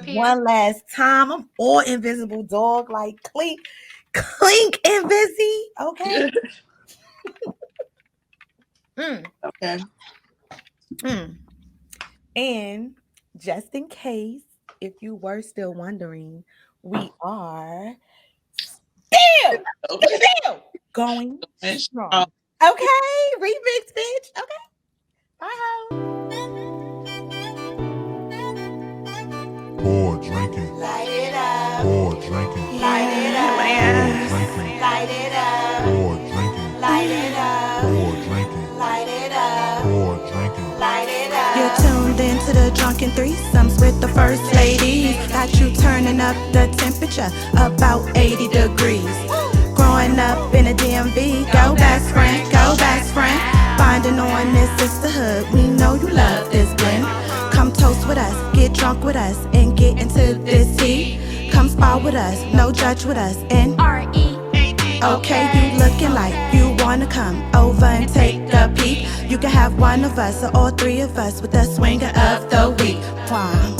One last time. I'm all invisible, dog. Like clink, clink, invisi. Okay.
Okay.
And just in case, if you were still wondering, we are still going strong. Okay, remix, bitch. Okay, bye.
Pour drinking.
Light it up.
Pour drinking.
Light it up.
Light it up.
Pour drinking.
Pour drinking.
Light it up.
Pour drinking.
Light it up.
Pour drinking.
Light it up.
You're tuned into the Drunken Threesomes with the First Lady. Got you turning up the temperature about 80 degrees. Growing up in a DMV, go best friend, go best friend. Finding on this sisterhood, we know you love this blend. Come toast with us, get drunk with us, and get into this heat. Come spar with us, no judge with us, and R.E.A.D. Okay, you looking like you wanna come over and take a peek. You can have one of us or all three of us with the swinger of the week. Wow.